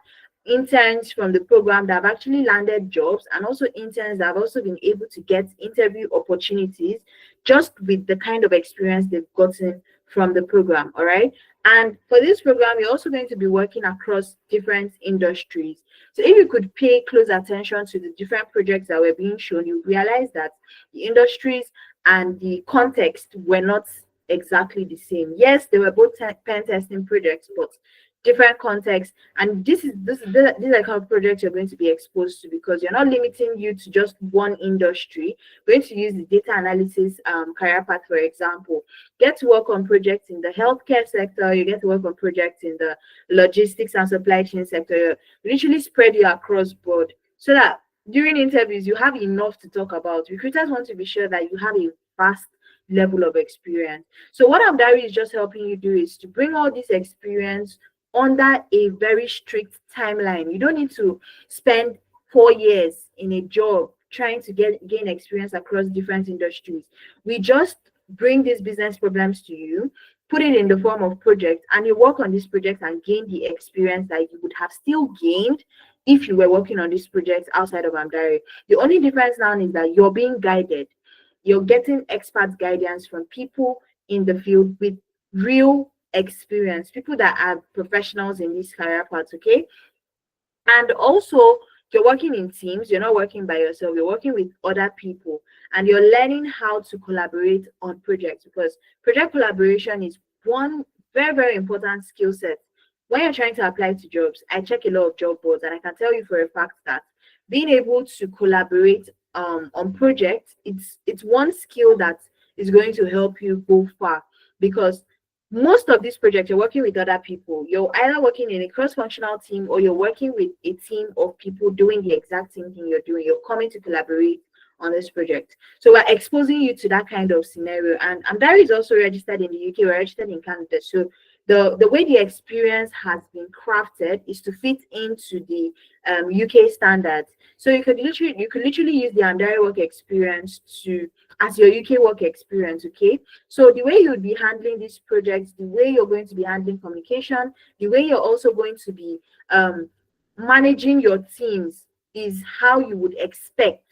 interns from the program that have actually landed jobs and also interns that have also been able to get interview opportunities just with the kind of experience they've gotten from the program. All right. And for this program, you're also going to be working across different industries. So if you could pay close attention to the different projects that were being shown, you realize that the industries and the context were not exactly the same. Yes, they were both pen testing projects, but different contexts. And these are the kind of projects you're going to be exposed to because you're not limiting you to just one industry. We're going to use the data analysis career path, for example. Get to work on projects in the healthcare sector, you get to work on projects in the logistics and supply chain sector. You literally spread you across board so that during interviews you have enough to talk about. Recruiters want to be sure that you have a vast level of experience. So what Amdari is just helping you do is to bring all this experience under a very strict timeline. You don't need to spend 4 years in a job trying to gain experience across different industries. We just bring these business problems to you, put it in the form of projects, and you work on this project and gain the experience that you would have still gained if you were working on these projects outside of Amdari. The only difference now is that you're being guided. You're getting expert guidance from people in the field with real experience, people that are professionals in these career paths, okay? And also, you're working in teams, you're not working by yourself, you're working with other people, and you're learning how to collaborate on projects because project collaboration is one very, very important skill set. When you're trying to apply to jobs, I check a lot of job boards, and I can tell you for a fact that being able to collaborate on projects, it's one skill that is going to help you go far because most of these projects you're working with other people. You're either working in a cross-functional team or you're working with a team of people doing the exact same thing you're doing. You're coming to collaborate on this project. So we're exposing you to that kind of scenario. And Amdari is also registered in the UK, we're registered in Canada. So the way the experience has been crafted is to fit into the UK standards. So you could literally use the Amdari work experience to as your UK work experience. Okay, so the way you would be handling these projects, the way you're going to be handling communication, the way you're also going to be managing your teams is how you would expect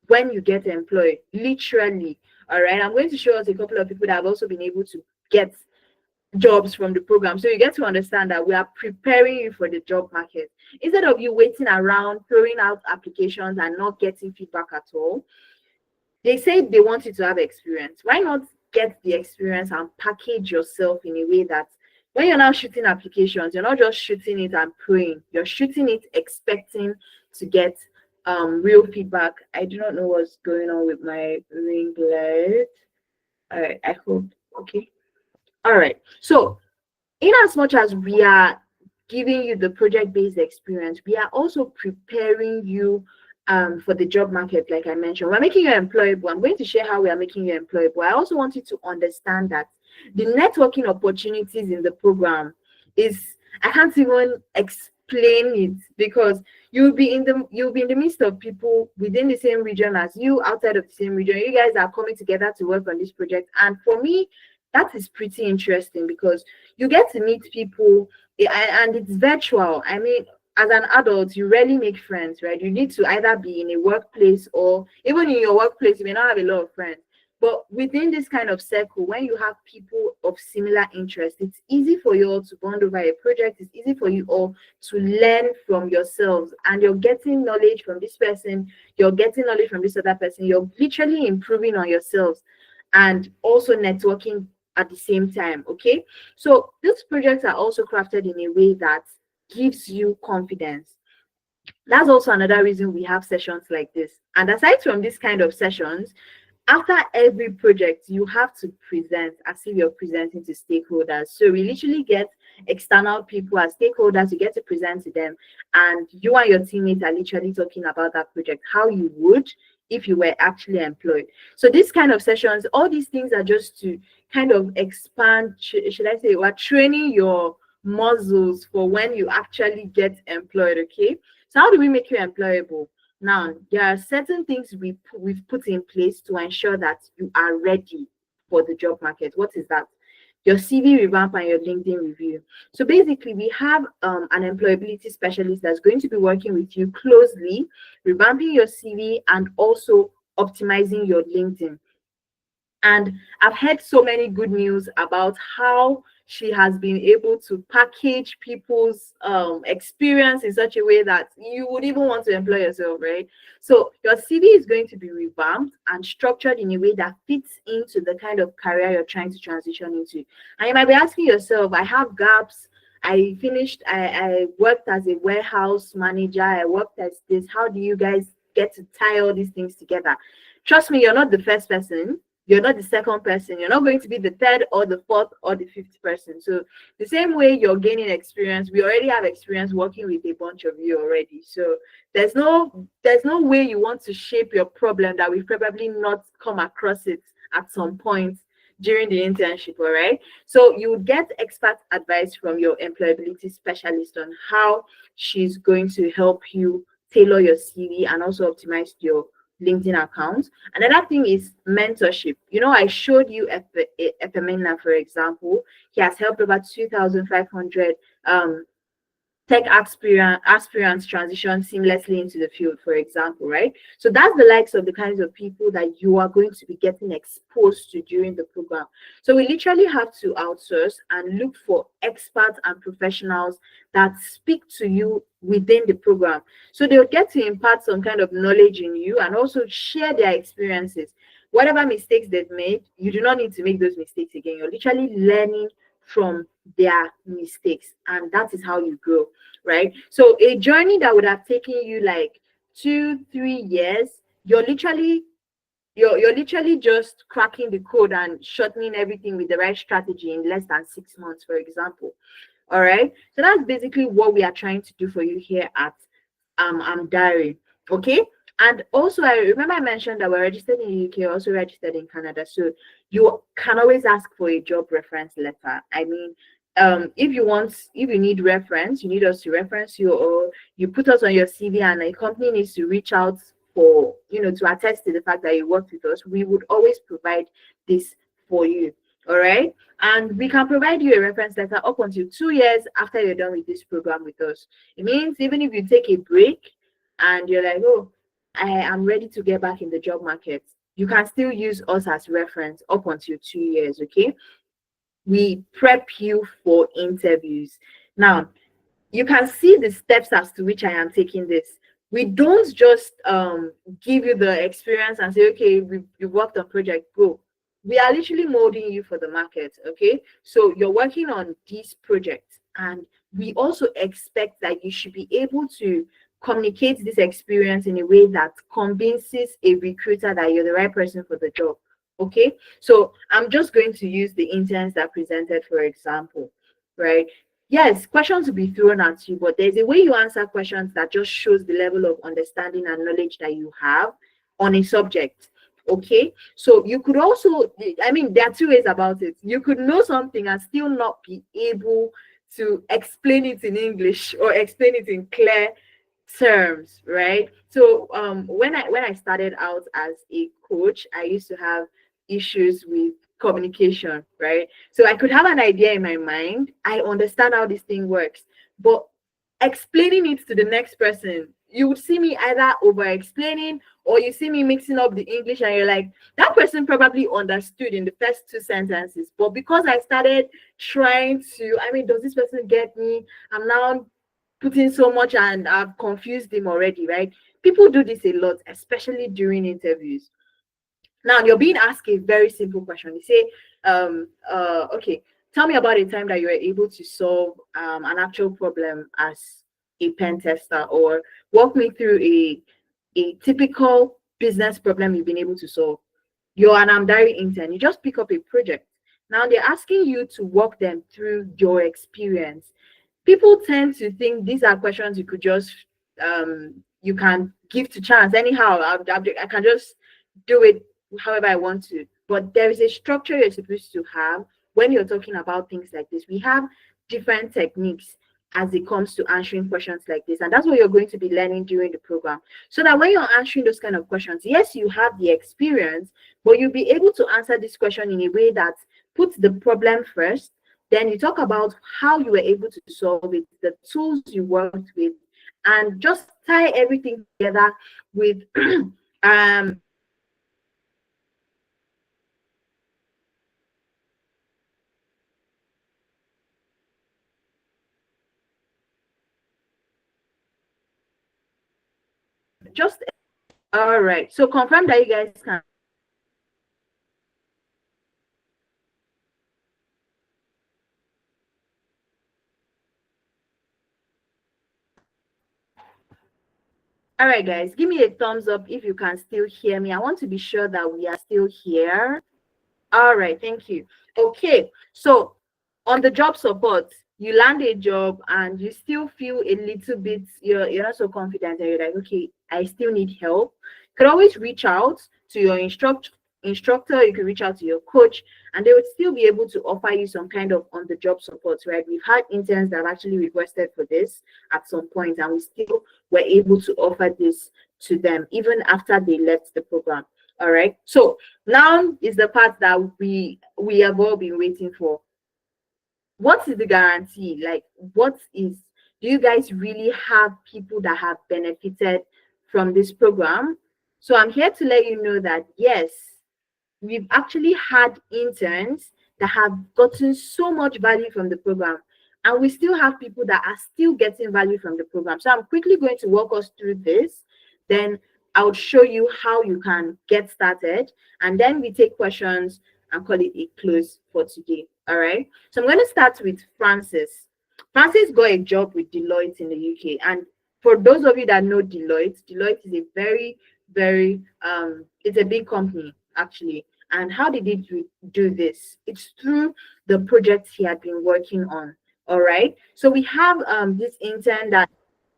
when you get employed, literally. All right, I'm going to show us a couple of people that have also been able to get jobs from the program, so you get to understand that we are preparing you for the job market instead of you waiting around throwing out applications and not getting feedback at all. They say they want you to have experience. Why not get the experience and package yourself in a way that when you're now shooting applications, you're not just shooting it and praying, you're shooting it expecting to get real feedback. I do not know what's going on with my ring light. All right, I hope okay. All right, so in as much as we are giving you the project-based experience, we are also preparing you for the job market. Like I mentioned, we're making you employable. I'm going to share how we are making you employable. I also want you to understand that the networking opportunities in the program is, I can't even explain it, because you'll be in the midst of people within the same region as you, outside of the same region. You guys are coming together to work on this project, and for me, that is pretty interesting because you get to meet people and it's virtual. I mean, as an adult, you rarely make friends, right? You need to either be in a workplace, or even in your workplace, you may not have a lot of friends. But within this kind of circle, when you have people of similar interests, it's easy for you all to bond over a project. It's easy for you all to learn from yourselves, and you're getting knowledge from this person, you're getting knowledge from this other person. You're literally improving on yourselves and also networking at the same time. Okay, so these projects are also crafted in a way that gives you confidence. That's also another reason we have sessions like this. And aside from this kind of sessions, after every project, you have to present as if you're presenting to stakeholders. So we literally get external people as stakeholders, you get to present to them, and you and your teammates are literally talking about that project, how you would if you were actually employed. So this kind of sessions, all these things are just to kind of expand, should I say, we're training your muscles for when you actually get employed. Okay, so how do we make you employable? Now, there are certain things we've put in place to ensure that you are ready for the job market. What is that? Your CV revamp and your LinkedIn review. So basically, we have an employability specialist that's going to be working with you closely, revamping your CV and also optimizing your LinkedIn. And I've heard so many good news about how she has been able to package people's experience in such a way that you would even want to employ yourself, right? So your CV is going to be revamped and structured in a way that fits into the kind of career you're trying to transition into. And you might be asking yourself, I have gaps. I worked as a warehouse manager. I worked as this. How do you guys get to tie all these things together? Trust me, you're not the first person. You're not the second person. You're not going to be the third or the fourth or the fifth person. So the same way you're gaining experience, we already have experience working with a bunch of you already. So there's no way you want to shape your problem that we've probably not come across it at some point during the internship. All right. So you would get expert advice from your employability specialist on how she's going to help you tailor your CV and also optimize your LinkedIn account. Another thing is mentorship. You know, I showed you Efemina, for example. He has helped over 2,500 tech aspirants transition seamlessly into the field, for example, right? So that's the likes of the kinds of people that you are going to be getting exposed to during the program. So we literally have to outsource and look for experts and professionals that speak to you within the program. So they'll get to impart some kind of knowledge in you and also share their experiences. Whatever mistakes they've made, you do not need to make those mistakes again. You're literally learning from their mistakes, and that is how you grow, right? So a journey that would have taken you like 2-3 years, you're literally just cracking the code and shortening everything with the right strategy in less than 6 months, for example. All right, so that's basically what we are trying to do for you here at Amdari. Okay, and also I remember I mentioned that we're registered in the UK, also registered in Canada, so you can always ask for a job reference letter. I mean, if you need reference, you need us to reference you, or you put us on your CV and a company needs to reach out for, to attest to the fact that you worked with us, we would always provide this for you. All right. And we can provide you a reference letter up until 2 years after you're done with this program with us. It means even if you take a break and you're like, oh, I am ready to get back in the job market, you can still use us as reference up until 2 years. Okay. We prep you for interviews. Now, you can see the steps as to which I am taking this. We don't just give you the experience and say, okay, you've worked on project, go. We are literally molding you for the market, okay? So you're working on these projects, and we also expect that you should be able to communicate this experience in a way that convinces a recruiter that you're the right person for the job, okay? So I'm just going to use the interns that presented, for example, right? Yes, questions will be thrown at you, but there's a way you answer questions that just shows the level of understanding and knowledge that you have on a subject. Okay, so you could also, I mean, there are two ways about it. You could know something and still not be able to explain it in English or explain it in clear terms, right? So when I started out as a coach, I used to have issues with communication, right? So I could have an idea in my mind, I understand how this thing works, but explaining it to the next person, you would see me either over explaining, or you see me mixing up the English and you're like, that person probably understood in the first 2 sentences, but because I started trying to, I mean, does this person get me? I'm now putting so much and I've confused him already, right? People do this a lot, especially during interviews. Now you're being asked a very simple question. You say, okay, tell me about a time that you were able to solve an actual problem as a pen tester, or walk me through a typical business problem you've been able to solve. You're an Amdari intern. You just pick up a project. Now they're asking you to walk them through your experience. People tend to think these are questions you could just you can give to chance anyhow. I can just do it however I want to. But there is a structure you're supposed to have when you're talking about things like this. We have different techniques as it comes to answering questions like this, and that's what you're going to be learning during the program, so that when you're answering those kind of questions, yes, you have the experience, but you'll be able to answer this question in a way that puts the problem first. Then you talk about how you were able to solve it, the tools you worked with, and just tie everything together with just all right. So confirm that you guys can. All right, guys, give me a thumbs up if you can still hear me. I want to be sure that we are still here. All right, thank you. Okay, so on the job support, you land a job and you still feel a little bit, you're not so confident, and you're like, okay, I still need help. You could always reach out to your instructor, you can reach out to your coach, and they would still be able to offer you some kind of on-the-job support, right? We've had interns that have actually requested for this at some point, and we still were able to offer this to them even after they left the program. All right, so now is the part that we have all been waiting for. What is the guarantee? Like, do you guys really have people that have benefited from this program? So I'm here to let you know that yes, we've actually had interns that have gotten so much value from the program, and we still have people that are still getting value from the program. So I'm quickly going to walk us through this, then I'll show you how you can get started, and then we take questions and call it a close for today. All right, so I'm going to start with Francis. Francis got a job with Deloitte in the UK, and for those of you that know Deloitte is a very it's a big company actually. And how did he do this? It's through the projects he had been working on. All right, so we have this intern that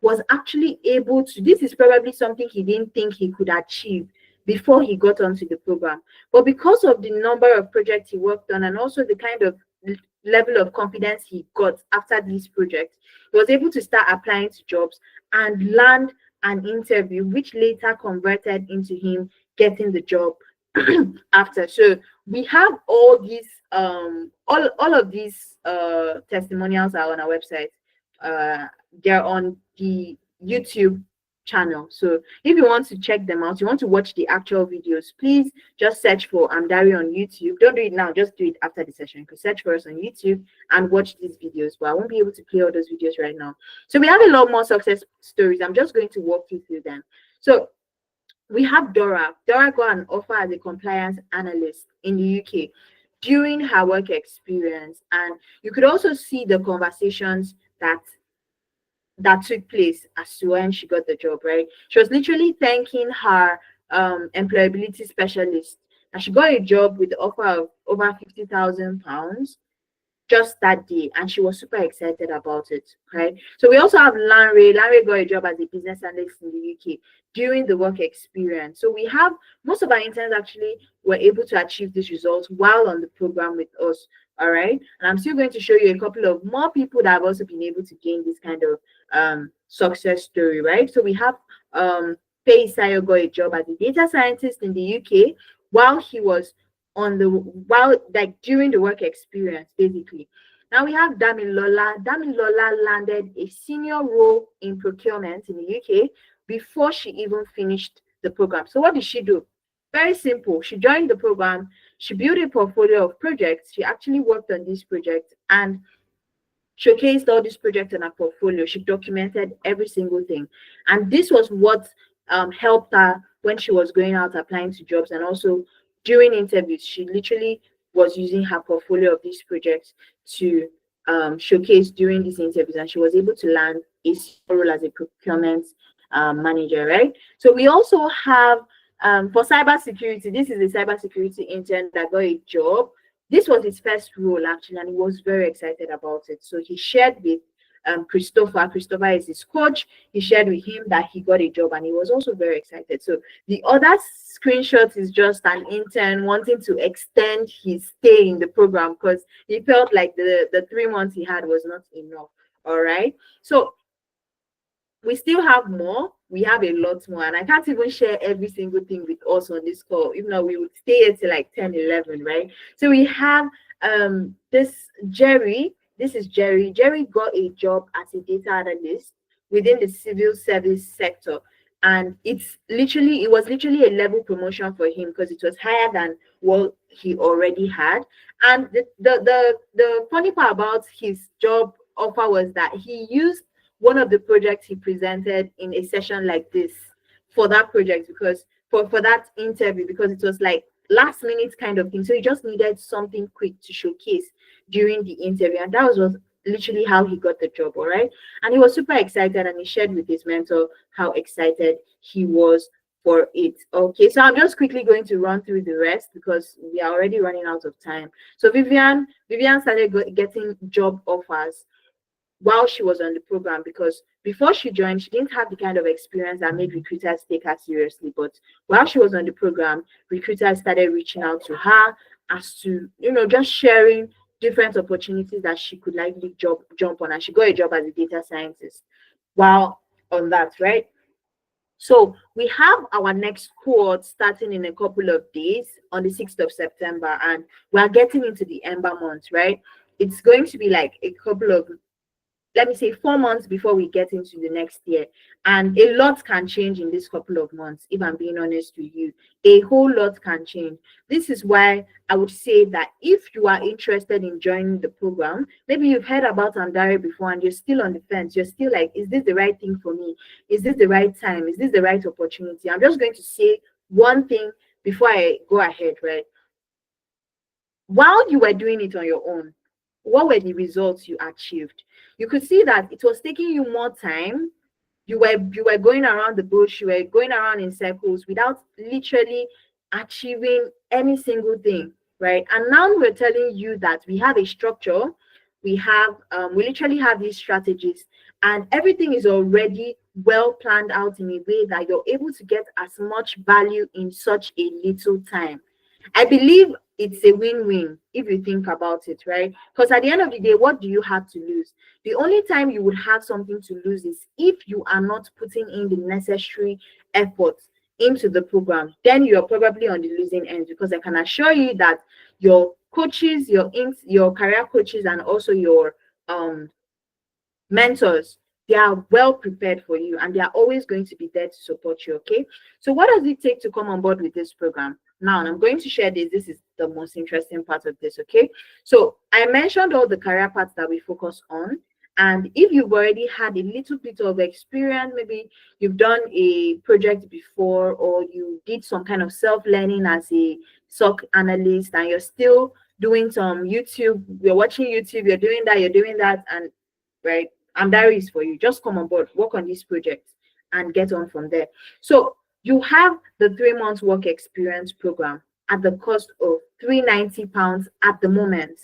was actually able to, this is probably something he didn't think he could achieve before he got onto the program, but because of the number of projects he worked on and also the kind of level of confidence he got after this project, he was able to start applying to jobs and land an interview, which later converted into him getting the job after. So we have all these all of these testimonials are on our website. They're on the YouTube channel. So if you want to check them out, you want to watch the actual videos, please just search for Amdari on YouTube. Don't do it now, just do it after the session. You can search for us on YouTube and watch these videos, but I won't be able to play all those videos right now. So we have a lot more success stories. I'm just going to walk you through them. So we have Dora. Dora got an offer as a compliance analyst in the UK during her work experience, and you could also see the conversations that took place as to when she got the job, right? She was literally thanking her employability specialist, and she got a job with the offer of over £50,000 just that day, and she was super excited about it, right? So we also have Lanre. Lanre got a job as a business analyst in the UK during the work experience. So we have most of our interns actually were able to achieve this result while on the program with us, all right? And I'm still going to show you a couple of more people that have also been able to gain this kind of success story, right? So we have Faye Sayo got a job as a data scientist in the UK while he was during the work experience, basically. Now we have Damilola. Damilola landed a senior role in procurement in the UK before she even finished the program. So what did she do? Very simple. She joined the program. She built a portfolio of projects. She actually worked on these projects and showcased all these projects in her portfolio. She documented every single thing. And this was what helped her when she was going out applying to jobs, and also during interviews. She literally was using her portfolio of these projects to showcase during these interviews, and she was able to land a role as a procurement manager, right? So we also have for cybersecurity, this is a cybersecurity intern that got a job. This was his first role actually, and he was very excited about it. So he shared with Christopher. Christopher is his coach. He shared with him that he got a job, and he was also very excited. So the other screenshot is just an intern wanting to extend his stay in the program because he felt like the 3 months he had was not enough. All right. So we still have more. We have a lot more, and I can't even share every single thing with us on this call. Even though we would stay until like 10, 11, right? So we have this Jerry. This is Jerry. Jerry got a job as a data analyst within the civil service sector. And it was literally a level promotion for him because it was higher than what he already had. And the funny part about his job offer was that he used one of the projects he presented in a session like this for that project, because for that interview, because it was like last minute kind of thing. So he just needed something quick to showcase during the interview, and that was literally how he got the job. All right, and he was super excited, and he shared with his mentor how excited he was for it. Okay, so I'm just quickly going to run through the rest because we are already running out of time. So Vivian started getting job offers while she was on the program, because before she joined, she didn't have the kind of experience that made recruiters take her seriously. But while she was on the program, recruiters started reaching out to her as to, just sharing different opportunities that she could likely jump on, and she got a job as a data scientist while on that, right? So we have our next cohort starting in a couple of days on the 6th of September, and we are getting into the Ember month, right? It's going to be like a couple of, let me say, 4 months before we get into the next year. And a lot can change in this couple of months, if I'm being honest with you. A whole lot can change. This is why I would say that if you are interested in joining the program, maybe you've heard about Amdari before and you're still on the fence, you're still like, is this the right thing for me? Is this the right time? Is this the right opportunity? I'm just going to say one thing before I go ahead, right? While you were doing it on your own, what were the results you achieved? You could see that it was taking you more time. You were going around the bush, you were going around in circles without literally achieving any single thing, right? And now we're telling you that we have a structure, we literally have these strategies, and everything is already well planned out in a way that you're able to get as much value in such a little time. I believe it's a win-win if you think about it, right? Because at the end of the day, what do you have to lose? The only time you would have something to lose is if you are not putting in the necessary effort into the program. Then you're probably on the losing end, because I can assure you that your coaches, your career coaches, and also your mentors, they are well prepared for you, and they are always going to be there to support you. Okay, so what does it take to come on board with this program? Now, I'm going to share this is the most interesting part of this. Okay, so I mentioned all the career paths that we focus on, and if you've already had a little bit of experience, maybe you've done a project before, or you did some kind of self-learning as a SOC analyst, and you're still doing some YouTube, you're watching YouTube, you're doing that, and right, Amdari is for you. Just come on board, work on this project, and get on from there. So you have the 3 months work experience program at the cost of £390 at the moment.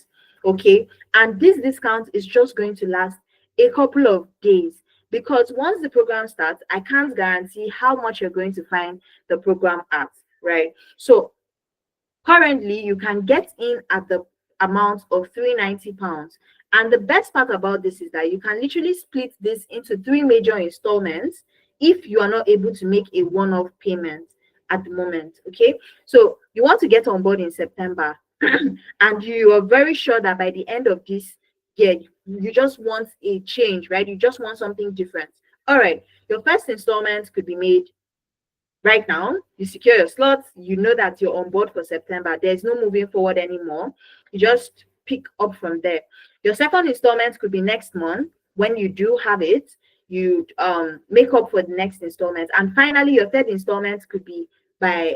Okay, and this discount is just going to last a couple of days, because once the program starts, I can't guarantee how much you're going to find the program at, right? So currently, you can get in at the amount of £390. And the best part about this is that you can literally split this into 3 major installments if you are not able to make a one-off payment at the moment. Okay, so you want to get on board in September, and you are very sure that by the end of this year, you just want a change, right? You just want something different. All right, your first installment could be made right now. You secure your slots, you know that you're on board for September. There's no moving forward anymore. You just pick up from there. Your second installment could be next month. When you do have it, you make up for the next installment. And finally, your third installment could be by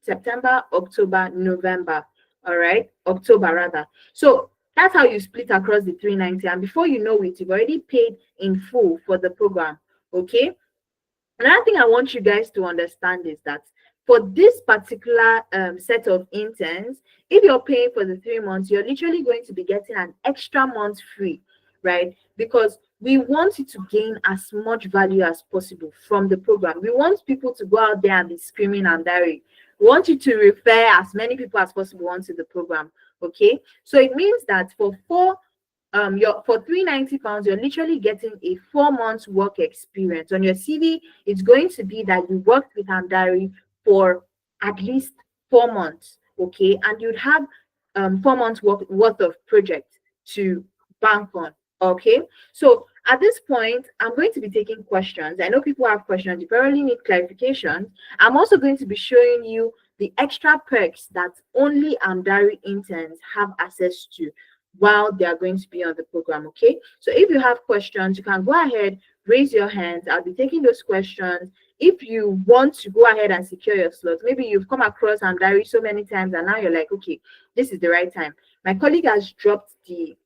September, October, November. All right, October rather. So that's how you split across the 390. And before you know it, you've already paid in full for the program. Okay. Another thing I want you guys to understand is that for this particular set of interns, if you're paying for the 3 months, you're literally going to be getting an extra month free, right? Because we want you to gain as much value as possible from the program. We want people to go out there and be screaming and daring. We want you to refer as many people as possible onto the program. Okay, so it means that for for £390, you're literally getting a 4 months work experience. On your CV, it's going to be that you worked with Amdari for at least 4 months, okay, and you'd have 4 months worth of project to bank on. Okay, so at this point, I'm going to be taking questions. I know people have questions. You probably need clarification. I'm also going to be showing you the extra perks that only Amdari interns have access to while they are going to be on the program. Okay, so if you have questions, you can go ahead, raise your hands. I'll be taking those questions. If you want to go ahead and secure your slot, maybe you've come across Amdari so many times and now you're like, okay, this is the right time. My colleague has dropped the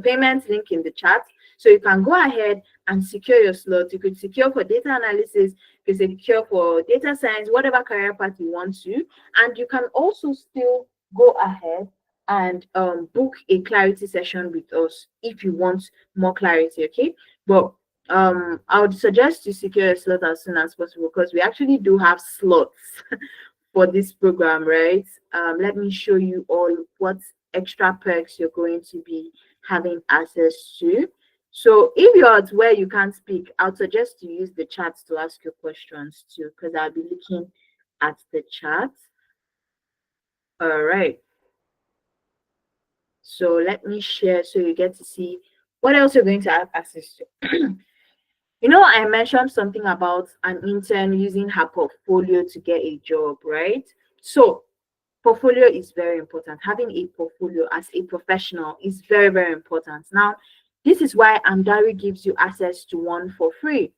payment link in the chat, so you can go ahead and secure your slot. You could secure for data analysis, you could secure for data science, whatever career path you want to, and you can also still go ahead and book a clarity session with us if you want more clarity. Okay, but I would suggest you secure a slot as soon as possible, because we actually do have slots for this program, right? Let me show you all what extra perks you're going to be having access to. So if you're at where you can't speak, I would suggest you use the chat to ask your questions too, because I'll be looking at the chat. All right. So let me share so you get to see what else you're going to have access to. You know, I mentioned something about an intern using her portfolio to get a job, right? So portfolio is very important. Having a portfolio as a professional is very, very important. Now, this is why Amdari gives you access to one for free,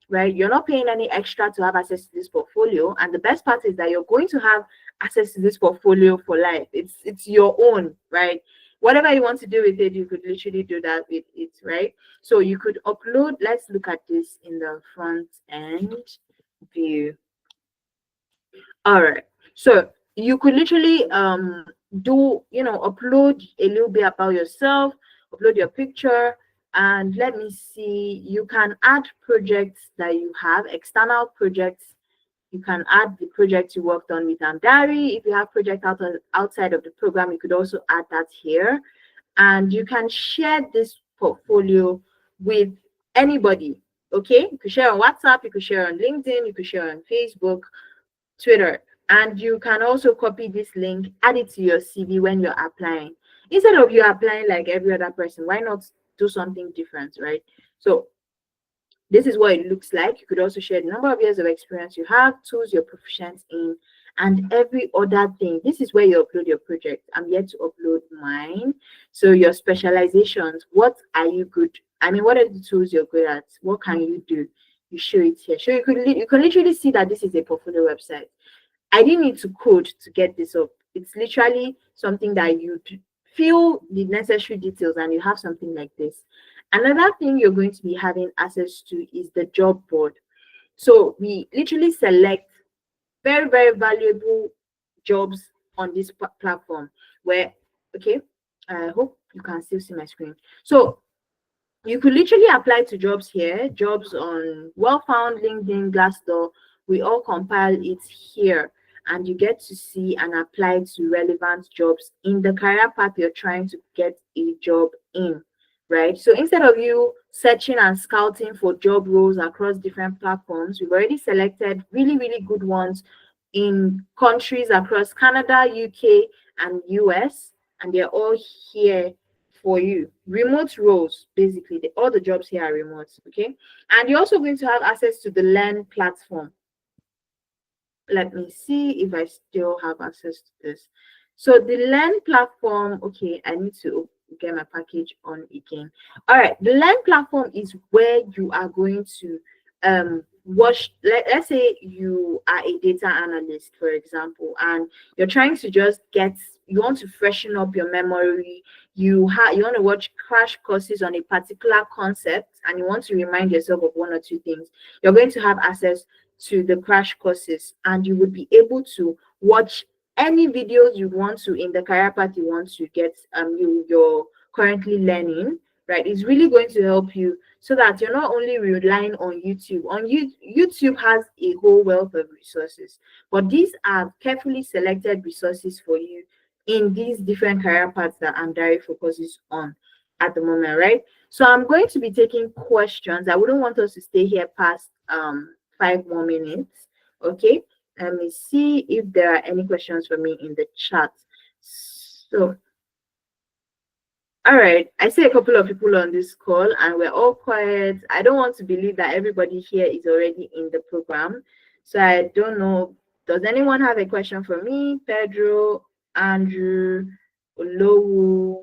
right? You're not paying any extra to have access to this portfolio. And the best part is that you're going to have access to this portfolio for life. It's your own, right? Whatever you want to do with it, you could literally do that with it, right? So you could upload, let's look at this in the front end view. All right, so you could literally upload a little bit about yourself, upload your picture, and let me see, you can add projects that you have, external projects You can add the project you worked on with Amdari. If you have project outside of the program, you could also add that here. And you can share this portfolio with anybody. Okay, you could share on WhatsApp, you could share on LinkedIn, you could share on Facebook, Twitter, and you can also copy this link, add it to your CV when you're applying. Instead of you applying like every other person, why not do something different, right? So this is what it looks like. You could also share the number of years of experience you have, tools you're proficient in, and every other thing. This is where you upload your project. I'm yet to upload mine. So your specializations, what are you good? I mean, what are the tools you're good at? What can you do? You show it here. So you can literally see that this is a portfolio website. I didn't need to code to get this up. It's literally something that you fill the necessary details and you have something like this. Another thing you're going to be having access to is the job board. So we literally select very, very valuable jobs on this platform where, okay, I hope you can still see my screen. So you could literally apply to jobs here, jobs on Wellfound, LinkedIn, Glassdoor. We all compile it here, and you get to see and apply to relevant jobs in the career path you're trying to get a job in, right? So instead of you searching and scouting for job roles across different platforms, we've already selected really, really good ones in countries across Canada, UK, and US, and they're all here for you. Remote roles, basically, all the jobs here are remote, okay? And you're also going to have access to the Learn platform. Let me see if I still have access to this. So the Learn platform, okay, I need to get my package on again. All right, the Learn platform is where you are going to watch. Let's say you are a data analyst, for example, and you're trying to just you want to freshen up your memory. You want to watch crash courses on a particular concept, and you want to remind yourself of one or two things. You're going to have access to the crash courses, and you would be able to watch any videos you want to in the career path you want to get you're currently learning, right? It's really going to help you so that you're not only relying on YouTube. YouTube has a whole wealth of resources, but these are carefully selected resources for you in these different career paths that Amdari focuses on at the moment, right? So I'm going to be taking questions. I wouldn't want us to stay here past 5 more minutes. Okay, let me see if there are any questions for me in the chat. So, all right, I see a couple of people on this call and we're all quiet. I don't want to believe that everybody here is already in the program. So I don't know. Does anyone have a question for me? Pedro, Andrew, Olowu,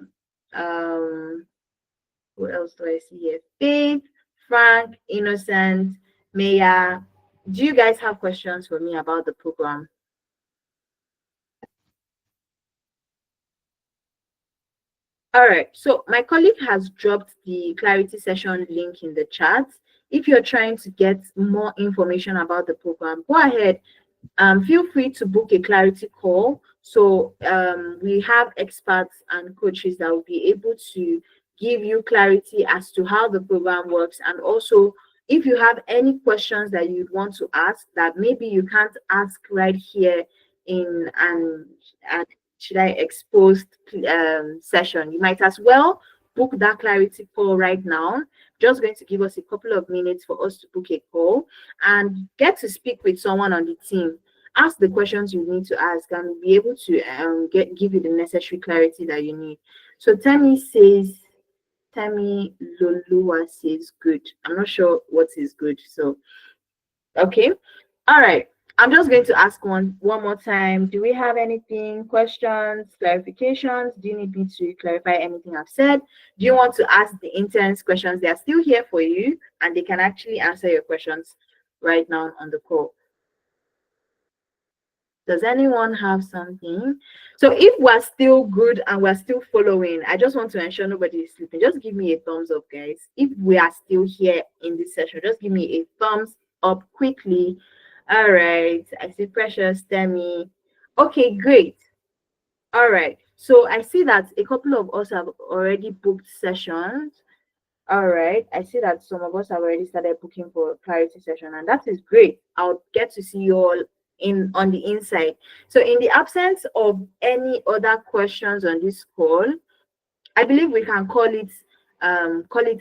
who else do I see here? Faith, Frank, Innocent, Maya. Do you guys have questions for me about the program? All right, so my colleague has dropped the clarity session link in the chat. If you're trying to get more information about the program, go ahead. Feel free to book a clarity call. So we have experts and coaches that will be able to give you clarity as to how the program works. And also, if you have any questions that you want to ask that maybe you can't ask right here in an should I exposed session, you might as well book that clarity call right now. Just going to give us a couple of minutes for us to book a call and get to speak with someone on the team. Ask the questions you need to ask and be able to give you the necessary clarity that you need. So Tammy Lolua says good. I'm not sure what is good. So okay. All right. I'm just going to ask one more time. Do we have anything, questions, clarifications? Do you need me to clarify anything I've said? Do you want to ask the interns questions? They are still here for you and they can actually answer your questions right now on the call. Does anyone have something? So if we're still good and we're still following, I just want to ensure nobody is sleeping. Just give me a thumbs up, guys. If we are still here in this session, just give me a thumbs up quickly. All right, I see Precious, Demi. Okay, great. All right, so I see that a couple of us have already booked sessions. All right. I see that some of us have already started booking for a clarity session, and that is great. I'll get to see you all in on the inside. So, in the absence of any other questions on this call, I believe we can call it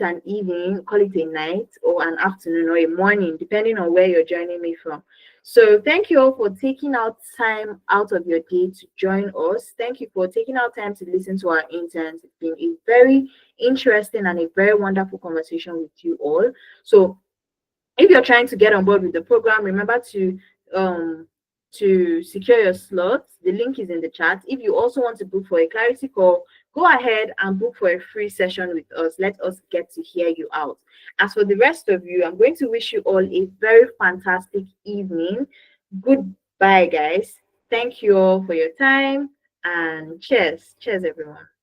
an evening, call it a night, or an afternoon, or a morning, depending on where you're joining me from. So thank you all for taking out time out of your day to join us. Thank you for taking out time to listen to our interns. It's been a very interesting and a very wonderful conversation with you all. So if you're trying to get on board with the program, remember um to secure your slots. The link is in the chat. If you also want to book for a clarity call, go ahead and book for a free session with us. Let us get to hear you out. As for the rest of you, I'm going to wish you all a very fantastic evening. Goodbye, guys. Thank you all for your time, and cheers. Cheers, everyone.